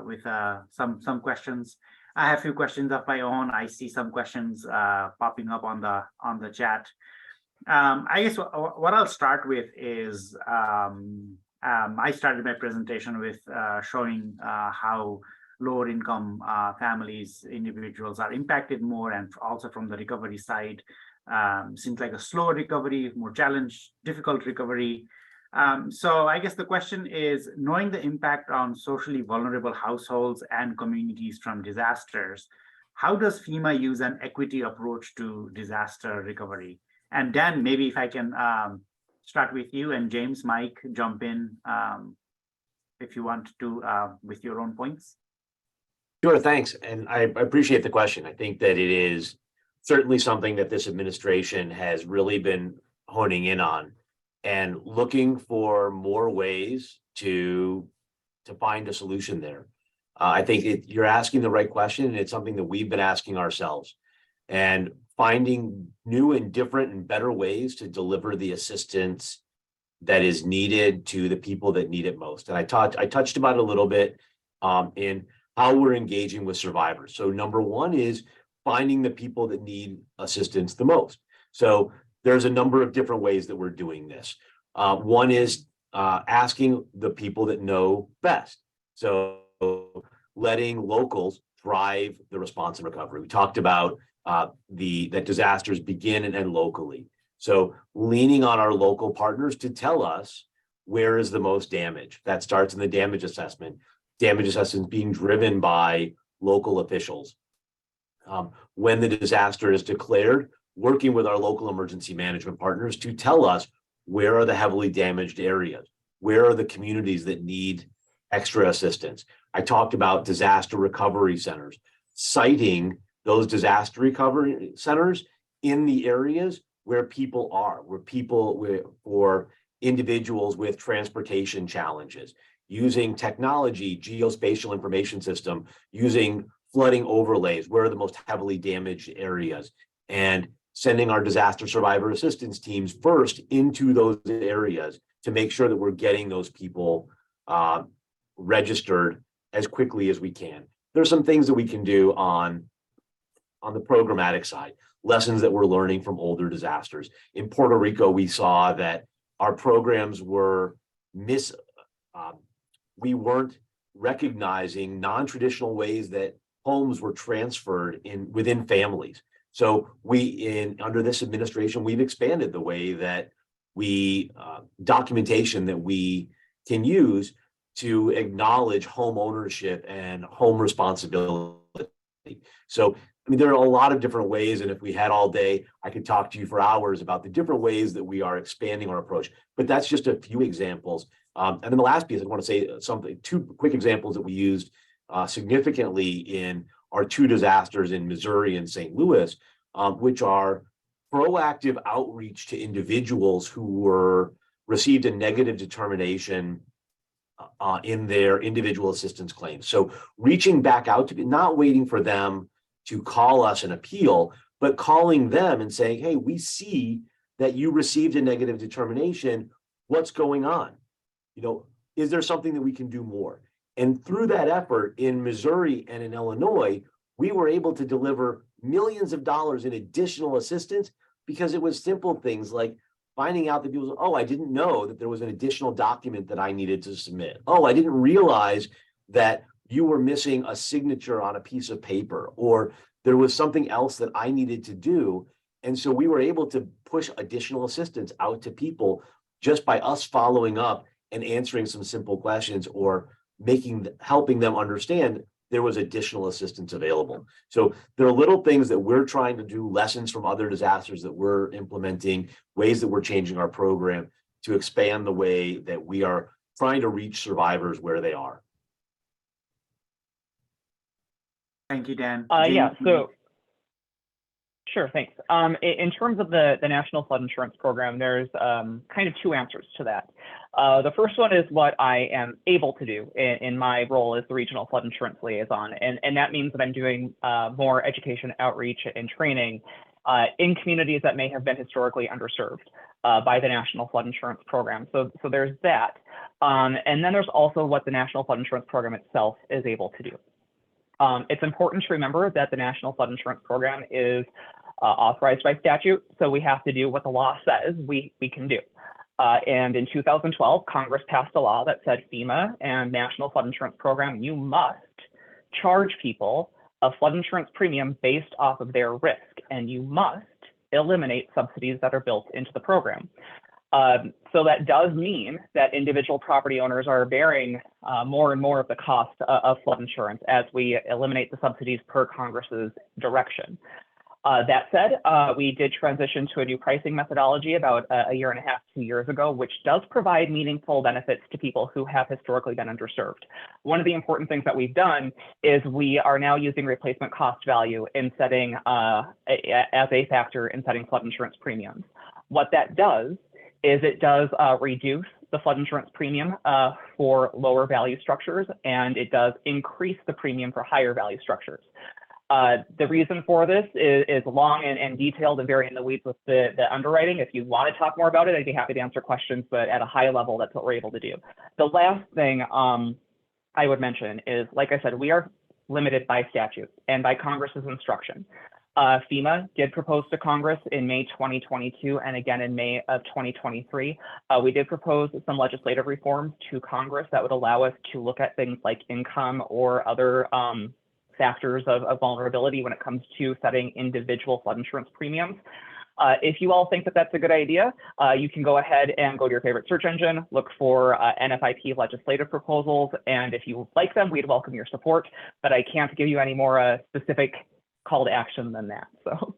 with some questions. I have a few questions of my own. I see some questions popping up on the chat. I guess what I'll start with is I started my presentation with showing how lower income families, individuals are impacted more, and also from the recovery side. Seems like a slower recovery, more challenged, difficult recovery. So I guess the question is, knowing the impact on socially vulnerable households and communities from disasters, how does FEMA use an equity approach to disaster recovery? And Dan, maybe if I can start with you, and James, Mike, jump in if you want to with your own points. Sure, thanks. And I appreciate the question. I think that it is certainly something that this administration has really been honing in on and looking for more ways to find a solution there. I think you're asking the right question, and it's something that we've been asking ourselves, and finding new and different and better ways to deliver the assistance that is needed to the people that need it most. And I touched about it a little bit in how we're engaging with survivors. So number one is finding the people that need assistance the most. So there's a number of different ways that we're doing this. One is asking the people that know best. So letting locals drive the response and recovery. We talked about that disasters begin and end locally. So leaning on our local partners to tell us where is the most damage. That starts in the damage assessment. Damage assessment being driven by local officials. When the disaster is declared, working with our local emergency management partners to tell us where are the heavily damaged areas, where are the communities that need extra assistance. I talked about disaster recovery centers, citing those disaster recovery centers in the areas where people are, or individuals with transportation challenges, using technology, geospatial information system, using flooding overlays, where are the most heavily damaged areas, and sending our disaster survivor assistance teams first into those areas to make sure that we're getting those people registered as quickly as we can. There's some things that we can do on the programmatic side, lessons that we're learning from older disasters. In Puerto Rico, we saw that our programs were we weren't recognizing non-traditional ways that homes were transferred within families. So under this administration, we've expanded the way that documentation that we can use to acknowledge home ownership and home responsibility. So, I mean, there are a lot of different ways, and if we had all day, I could talk to you for hours about the different ways that we are expanding our approach, but that's just a few examples. And then the last piece, I want to say two quick examples that we used significantly in our two disasters in Missouri and St. Louis, which are proactive outreach to individuals who received a negative determination in their individual assistance claims. So reaching back out to not waiting for them to call us and appeal, but calling them and saying, hey, we see that you received a negative determination. What's going on? Is there something that we can do more? And through that effort in Missouri and in Illinois, we were able to deliver millions of dollars in additional assistance because it was simple things like finding out that people, oh, I didn't know that there was an additional document that I needed to submit. Oh, I didn't realize that you were missing a signature on a piece of paper, or there was something else that I needed to do. And so we were able to push additional assistance out to people just by us following up and answering some simple questions or helping them understand there was additional assistance available. So there are little things that we're trying to do, lessons from other disasters that we're implementing, ways that we're changing our program to expand the way that we are trying to reach survivors where they are. Thank you, Dan. Yeah, James, so sure, thanks. In terms of the National Flood Insurance Program, there's kind of two answers to that. The first one is what I am able to do in my role as the Regional Flood Insurance Liaison, and that means that I'm doing more education, outreach, and training in communities that may have been historically underserved by the National Flood Insurance Program. So there's that. And then there's also what the National Flood Insurance Program itself is able to do. It's important to remember that the National Flood Insurance Program is authorized by statute, so we have to do what the law says we can do. And in 2012, Congress passed a law that said FEMA and National Flood Insurance Program, you must charge people a flood insurance premium based off of their risk, and you must eliminate subsidies that are built into the program. So that does mean that individual property owners are bearing more and more of the cost of flood insurance as we eliminate the subsidies per Congress's direction. That said, we did transition to a new pricing methodology about a year and a half, 2 years ago, which does provide meaningful benefits to people who have historically been underserved. One of the important things that we've done is we are now using replacement cost value in setting as a factor in setting flood insurance premiums. What that does is it does reduce the flood insurance premium for lower value structures, and it does increase the premium for higher value structures. The reason for this is long and detailed and very in the weeds with the underwriting. If you want to talk more about it, I'd be happy to answer questions, but at a high level, that's what we're able to do. The last thing I would mention is, like I said, we are limited by statute and by Congress's instruction. FEMA did propose to Congress in May 2022 and again in May of 2023. We did propose some legislative reforms to Congress that would allow us to look at things like income or other factors of vulnerability when it comes to setting individual flood insurance premiums. If you all think that that's a good idea, you can go ahead and go to your favorite search engine, look for NFIP legislative proposals, and if you like them, we'd welcome your support, but I can't give you any more specific call to action than that. So,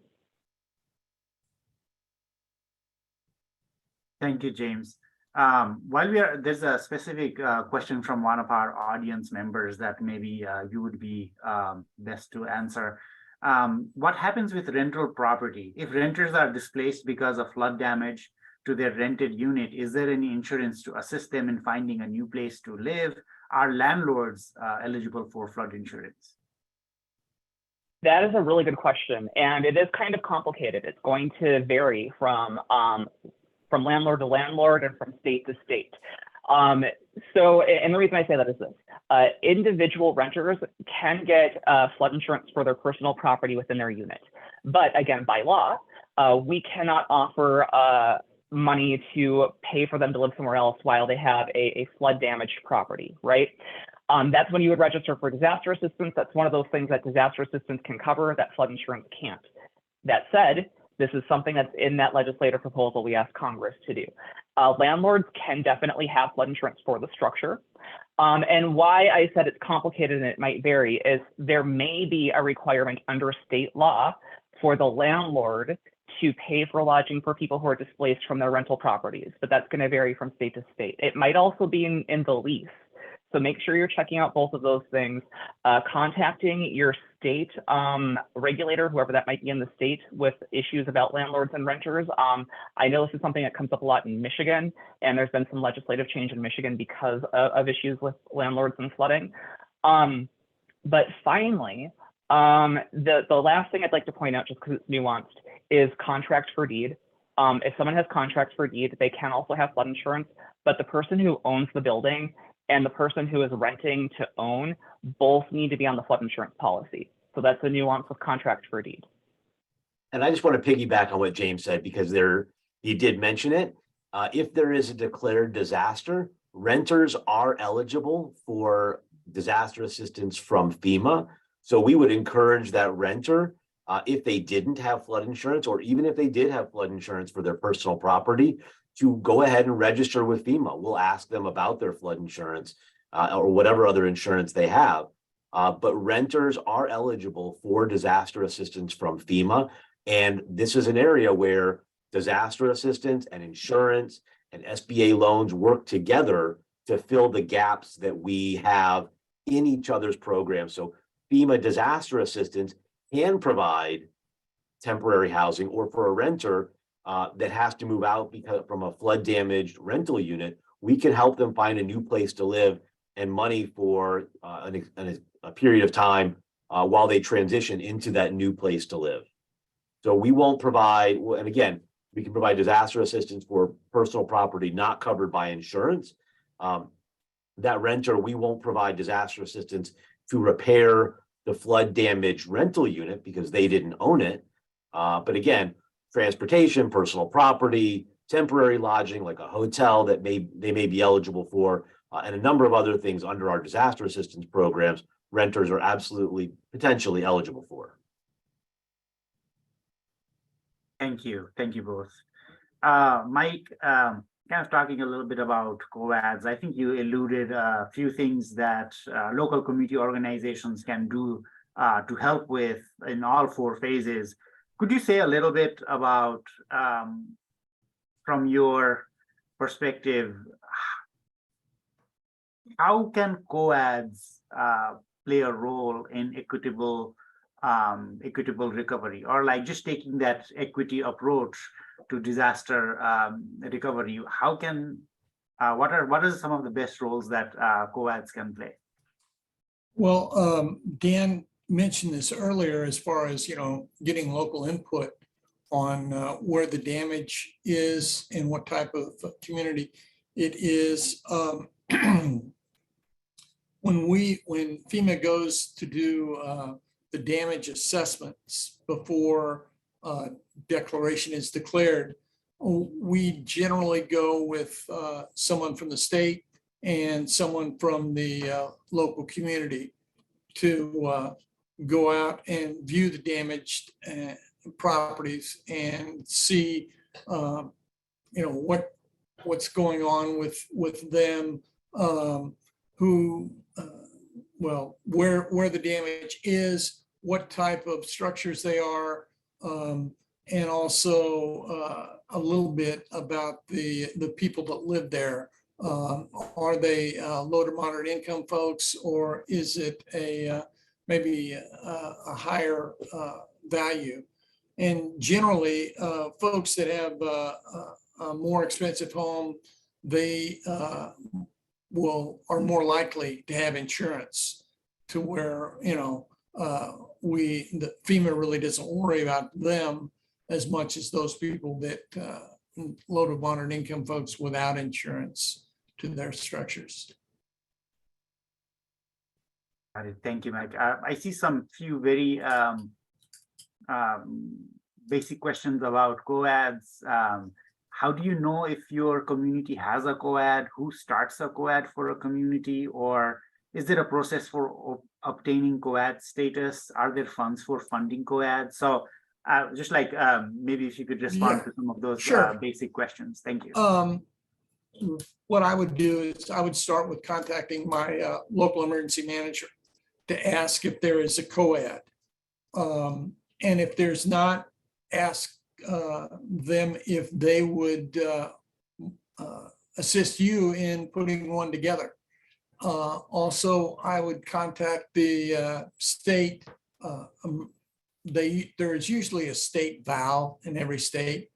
thank you, James. There's a specific question from one of our audience members that maybe you would be best to answer. What happens with rental property? If renters are displaced because of flood damage to their rented unit, is there any insurance to assist them in finding a new place to live? Are landlords eligible for flood insurance? that is a really good question, and it is kind of complicated. It's going to vary from landlord to landlord and from state to state. And the reason I say that is this: individual renters can get flood insurance for their personal property within their unit, but again, by law, we cannot offer money to pay for them to live somewhere else while they have a flood damaged property, right? That's when you would register for disaster assistance. That's one of those things that disaster assistance can cover that flood insurance can't. That said, this is something that's in that legislative proposal we asked Congress to do. Landlords can definitely have flood insurance for the structure. And why I said it's complicated and it might vary is there may be a requirement under state law for the landlord to pay for lodging for people who are displaced from their rental properties, but that's going to vary from state to state. It might also be in the lease. So make sure you're checking out both of those things, contacting your state regulator, whoever that might be in the state, with issues about landlords and renters. I know this is something that comes up a lot in Michigan, and there's been some legislative change in Michigan because of issues with landlords and flooding. But finally, the last thing I'd like to point out, just because it's nuanced, is contract for deed. If someone has contract for deed, they can also have flood insurance, but the person who owns the building and the person who is renting to own both need to be on the flood insurance policy. So that's a nuance of contract for deed. And I just want to piggyback on what James said, because he did mention it. If there is a declared disaster, renters are eligible for disaster assistance from FEMA. So we would encourage that renter, if they didn't have flood insurance, or even if they did have flood insurance for their personal property, to go ahead and register with FEMA. We'll ask them about their flood insurance or whatever other insurance they have. But renters are eligible for disaster assistance from FEMA. And this is an area where disaster assistance and insurance and SBA loans work together to fill the gaps that we have in each other's programs. So FEMA disaster assistance can provide temporary housing, or for a renter that has to move out because from a flood damaged rental unit, we can help them find a new place to live and money for a period of time while they transition into that new place to live. So we won't provide, and again, we can provide disaster assistance for personal property not covered by insurance. That renter, we won't provide disaster assistance to repair the flood damaged rental unit because they didn't own it. But again, transportation, personal property, temporary lodging like a hotel that they may be eligible for, and a number of other things under our disaster assistance programs, renters are absolutely potentially eligible for. Thank you both. Mike, kind of talking a little bit about COADs. I think you alluded a few things that local community organizations can do to help with in all four phases. Could you say a little bit about, from your perspective, how can COADs play a role in equitable recovery, or like just taking that equity approach to disaster recovery? How can what are some of the best roles that COADs can play? Well, Dan mentioned this earlier as far as, getting local input on where the damage is and what type of community it is. When FEMA goes to do the damage assessments before declaration is declared, we generally go with someone from the state and someone from the local community to go out and view the damaged properties and see, what's going on with them, where the damage is, what type of structures they are, and also a little bit about the people that live there. Are they low to moderate income folks, or is it maybe a higher value? And generally, folks that have a more expensive home, they are more likely to have insurance, to where the FEMA really doesn't worry about them as much as those people that low to moderate income folks without insurance to their structures. Got it. Thank you, Mike. I see few very basic questions about COADs. How do you know if your community has a COAD? Who starts a COAD for a community? Or is there a process for obtaining COAD status? Are there funds for funding COAD? So just like maybe if you could respond to some of those basic questions. Thank you. What I would do is I would start with contacting my local emergency manager to ask if there is a COAD. And if there's not, ask them if they would assist you in putting one together. Also, I would contact the state. There is usually a state VAL in every state.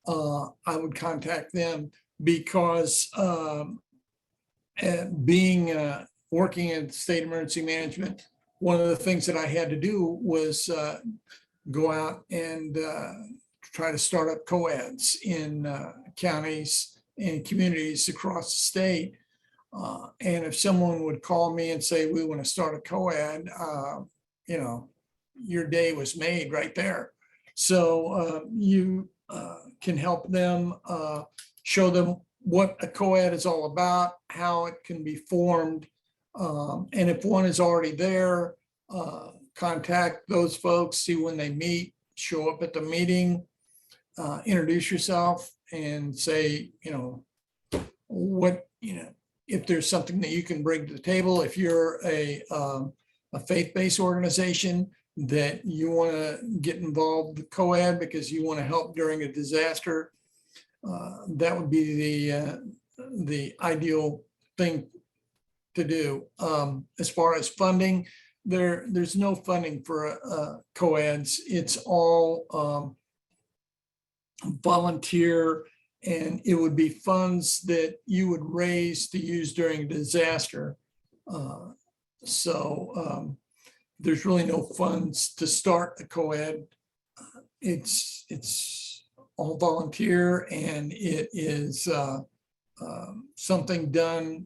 I would contact them because working in state emergency management, one of the things that I had to do was go out and try to start up COADs in counties and communities across the state. And if someone would call me and say, we want to start a co-ed, you know, your day was made right there. So you can help them, show them what a co-ed is all about, how it can be formed. And if one is already there, contact those folks, see when they meet, show up at the meeting, introduce yourself and say, you know, what, you know, if there's something that you can bring to the table, if you're a faith-based organization that you want to get involved with co-ed because you want to help during a disaster, that would be the ideal thing to do. As far as funding, there's no funding for co-eds. It's all volunteer, and it would be funds that you would raise to use during a disaster. So there's really no funds to start a co-ed. It's all volunteer, and it is something done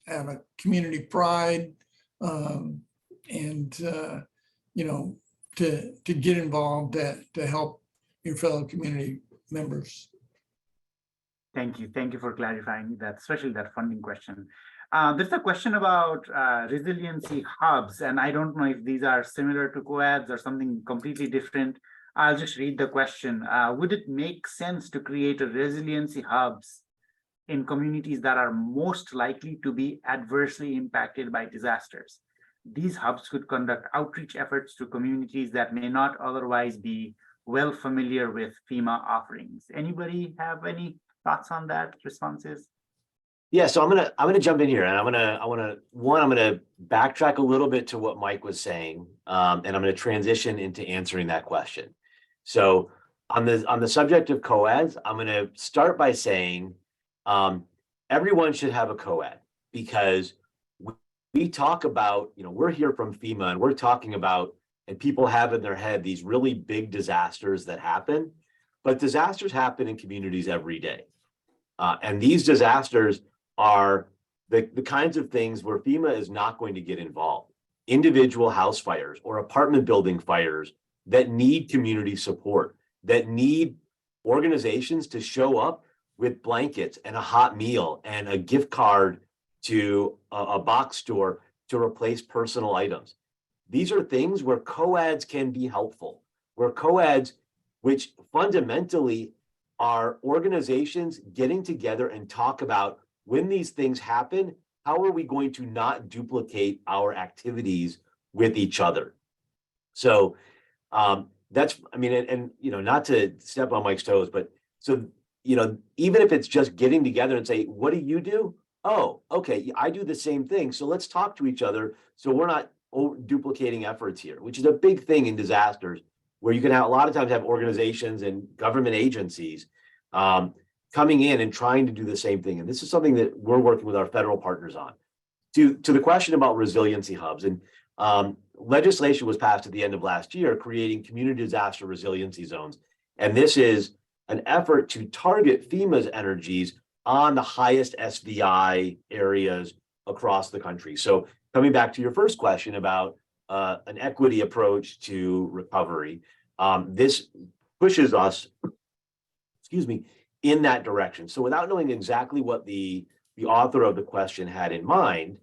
out of community pride, and you know, to get involved, to help your fellow community members. Thank you. Thank you for clarifying that, especially that funding question. There's a question about resiliency hubs, and I don't know if these are similar to co-eds or something completely different. I'll just read the question. Would it make sense to create a resiliency hubs in communities that are most likely to be adversely impacted by disasters? These hubs could conduct outreach efforts to communities that may not otherwise be well familiar with FEMA offerings. Anybody have any thoughts on that, responses? Yeah, so I'm gonna jump in here, and I'm gonna backtrack a little bit to what Mike was saying, and I'm gonna transition into answering that question. So on the subject of co-eds, I'm gonna start by saying everyone should have a co-ed, because we talk about, you know, we're here from FEMA, and we're talking about, and people have in their head these really big disasters that happen, but disasters happen in communities every day. And these disasters are the kinds of things where FEMA is not going to get involved. Individual house fires or apartment building fires that need community support, that need organizations to show up with blankets and a hot meal and a gift card to a box store to replace personal items. These are things where co-eds can be helpful, where co-eds, which fundamentally are organizations getting together and talk about, when these things happen, how are we going to not duplicate our activities with each other? So that's, I mean, and you know, not to step on Mike's toes, but so, you know, even if it's just getting together and say, what do you do? Oh, okay, I do the same thing. So let's talk to each other, so we're not duplicating efforts here, which is a big thing in disasters, where you can have a lot of times have organizations and government agencies coming in and trying to do the same thing. And this is something that we're working with our federal partners on. To the question about resiliency hubs, and legislation was passed at the end of last year, creating community disaster resiliency zones. And this is an effort to target FEMA's energies on the highest SVI areas across the country. So coming back to your first question about an equity approach to recovery, this pushes us, excuse me, in that direction. So without knowing exactly what the author of the question had in mind,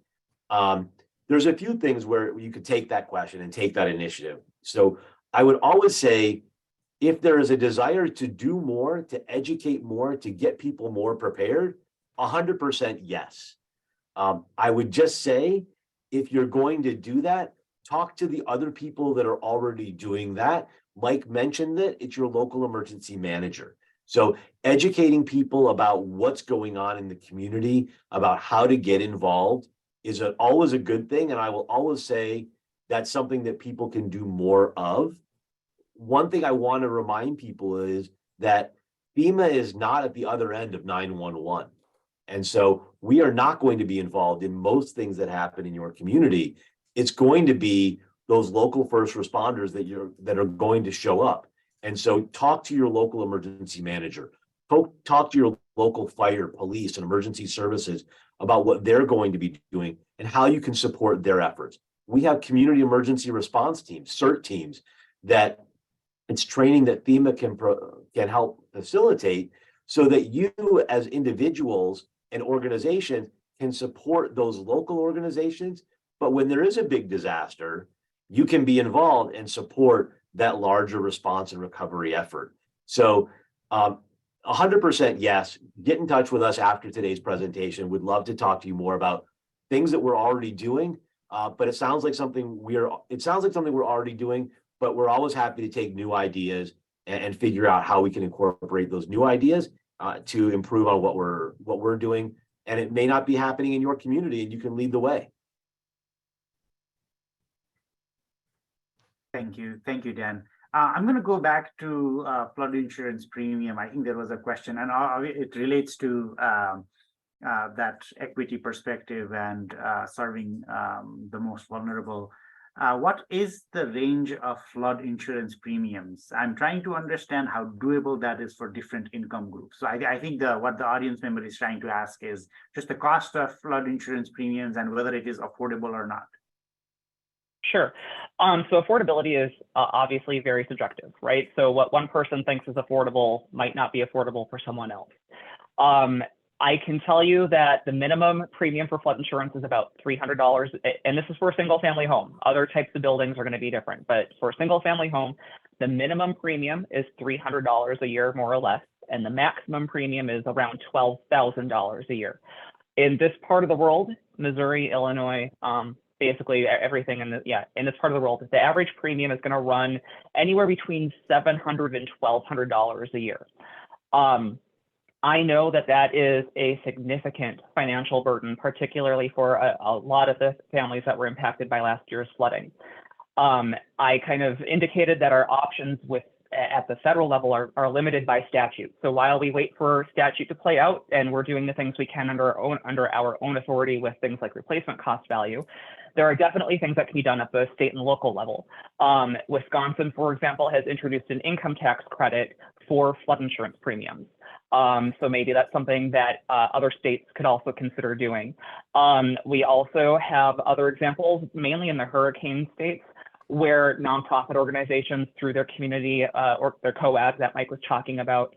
there's a few things where you could take that question and take that initiative. So I would always say, if there is a desire to do more, to educate more, to get people more prepared, 100% yes. I would just say, if you're going to do that, talk to the other people that are already doing that. Mike mentioned that it's your local emergency manager. So educating people about what's going on in the community, about how to get involved, is always a good thing. And I will always say that's something that people can do more of. One thing I want to remind people is that FEMA is not at the other end of 911. And so we are not going to be involved in most things that happen in your community. It's going to be those local first responders that are going to show up. And so talk to your local emergency manager, talk to your local fire, police, and emergency services about what they're going to be doing and how you can support their efforts. We have community emergency response teams, CERT teams, that it's training that FEMA can help facilitate so that you as individuals and organizations can support those local organizations. But when there is a big disaster, you can be involved and support that larger response and recovery effort. So 100% yes, get in touch with us after today's presentation. We'd love to talk to you more about things that we're already doing. But it sounds like something we're already doing, but we're always happy to take new ideas and figure out how we can incorporate those new ideas to improve on what we're doing. And it may not be happening in your community, and you can lead the way. Thank you, Dan. I'm going to go back to flood insurance premium. I think there was a question, and it relates to that equity perspective and serving the most vulnerable. What is the range of flood insurance premiums? I'm trying to understand how doable that is for different income groups. So I think what the audience member is trying to ask is just the cost of flood insurance premiums and whether it is affordable or not. Sure. So affordability is obviously very subjective, right? So what one person thinks is affordable might not be affordable for someone else. I can tell you that the minimum premium for flood insurance is about $300, and this is for a single family home. Other types of buildings are going to be different, but for a single family home, the minimum premium is $300 a year, more or less, and the maximum premium is around $12,000 a year. In this part of the world, Missouri, Illinois, basically everything in this part of the world, the average premium is going to run anywhere between $700 and $1,200 a year. I know that is a significant financial burden, particularly for a lot of the families that were impacted by last year's flooding. I kind of indicated that our options at the federal level are limited by statute. So while we wait for statute to play out and we're doing the things we can under our own authority with things like replacement cost value, there are definitely things that can be done at the state and local level. Wisconsin, for example, has introduced an income tax credit for flood insurance premiums. So maybe that's something that other states could also consider doing. We also have other examples, mainly in the hurricane states, where nonprofit organizations through their community or their co-eds that Mike was talking about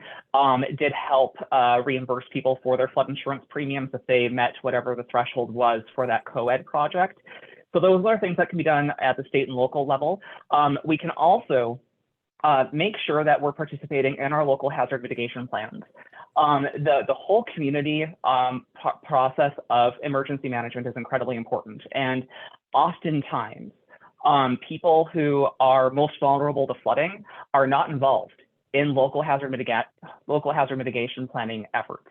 did help reimburse people for their flood insurance premiums if they met whatever the threshold was for that co-ed project. So those are things that can be done at the state and local level. We can also make sure that we're participating in our local hazard mitigation plans. The whole community process of emergency management is incredibly important. And oftentimes, people who are most vulnerable to flooding are not involved in local hazard mitigation planning efforts.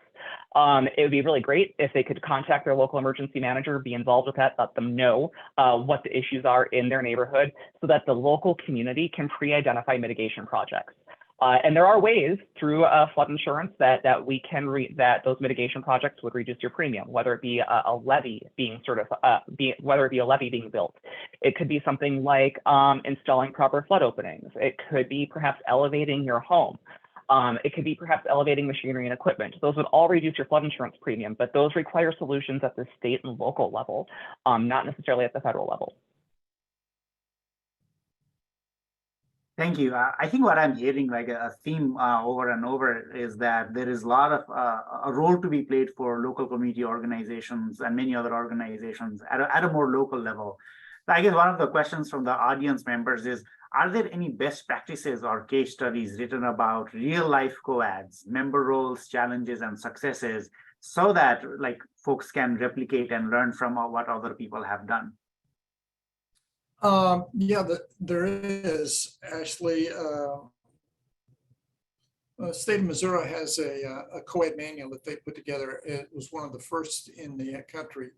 It would be really great if they could contact their local emergency manager, be involved with that, let them know what the issues are in their neighborhood so that the local community can pre-identify mitigation projects. And there are ways through flood insurance that those mitigation projects would reduce your premium, whether it be a levee being being built. It could be something like installing proper flood openings. It could be perhaps elevating your home. It could be perhaps elevating machinery and equipment. Those would all reduce your flood insurance premium, but those require solutions at the state and local level, not necessarily at the federal level. Thank you. I think what I'm hearing, like a theme over and over, is that there is a lot of a role to be played for local community organizations and many other organizations at a more local level. So I guess one of the questions from the audience members is, are there any best practices or case studies written about real life co-eds, member roles, challenges, and successes so that like folks can replicate and learn from what other people have done? Yeah, there is actually. The state of Missouri has a co-ed manual that they put together. It was one of the first in the country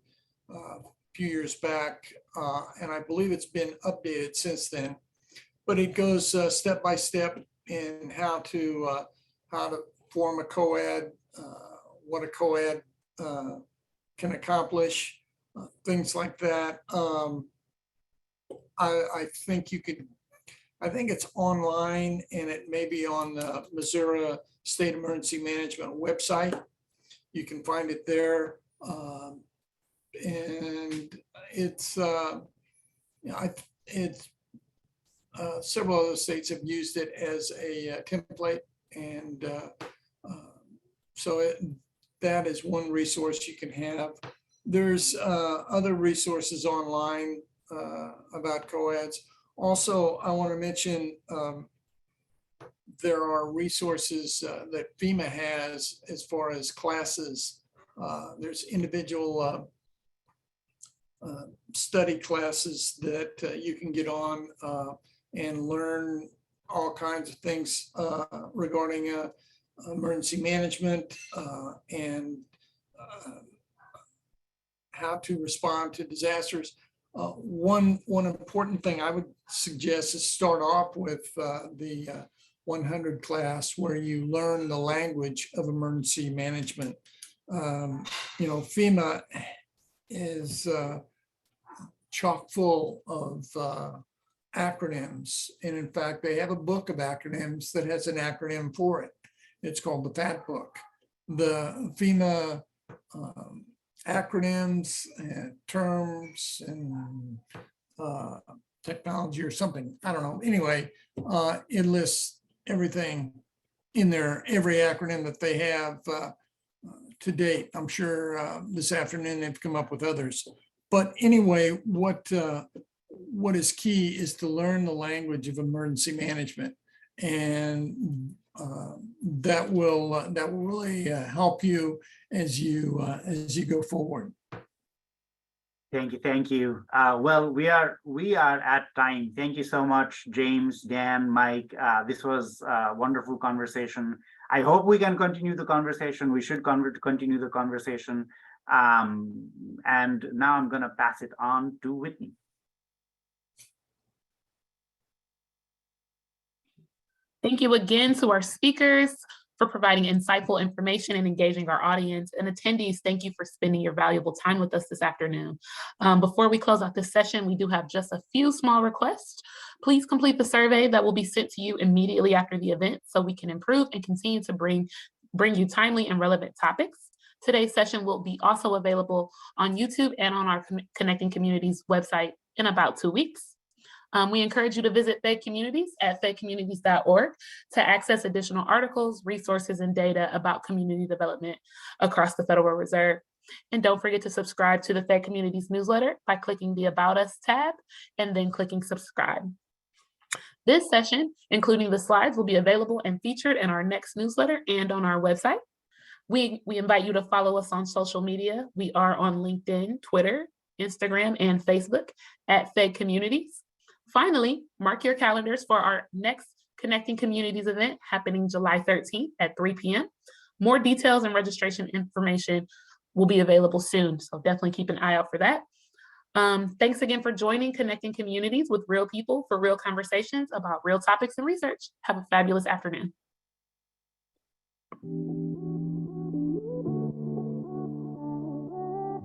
a few years back, and I believe it's been updated since then. But it goes step by step in how to form a co-ed, what a co-ed can accomplish, things like that. I think you could, I think it's online and it may be on the Missouri State Emergency Management website. You can find it there. And it's, several other states have used it as a template. And so that is one resource you can have. There's other resources online about COADs. Also, I want to mention there are resources that FEMA has as far as classes. There's individual study classes that you can get on and learn all kinds of things regarding emergency management and how to respond to disasters. One important thing I would suggest is start off with the 100 class, where you learn the language of emergency management. FEMA is chock full of acronyms. And in fact, they have a book of acronyms that has an acronym for it. It's called the FAT book. The FEMA acronyms and terms and technology or something, I don't know. Anyway, it lists everything in there, every acronym that they have to date. I'm sure this afternoon they've come up with others. But anyway, what is key is to learn the language of emergency management, and that will really help you as you go forward. Thank you. Well, we are at time. Thank you so much, James, Dan, Mike. This was a wonderful conversation. I hope we can continue the conversation. We should continue the conversation. And now I'm going to pass it on to Whitney. Thank you again to our speakers for providing insightful information and engaging our audience. And attendees, thank you for spending your valuable time with us this afternoon. Before we close out this session, we do have just a few small requests. Please complete the survey that will be sent to you immediately after the event so we can improve and continue to bring you timely and relevant topics. Today's session will be also available on YouTube and on our Connecting Communities website in about 2 weeks. We encourage you to visit Fed Communities at fedcommunities.org to access additional articles, resources, and data about community development across the Federal Reserve. And don't forget to subscribe to the Fed Communities newsletter by clicking the About Us tab and then clicking subscribe. This session, including the slides, will be available and featured in our next newsletter and on our website. We invite you to follow us on social media. We are on LinkedIn, Twitter, Instagram, and Facebook at Fed Communities. Finally, mark your calendars for our next Connecting Communities event happening July 13th at 3 p.m. More details and registration information will be available soon, so definitely keep an eye out for that. Thanks again for joining Connecting Communities with real people for real conversations about real topics and research. Have a fabulous afternoon.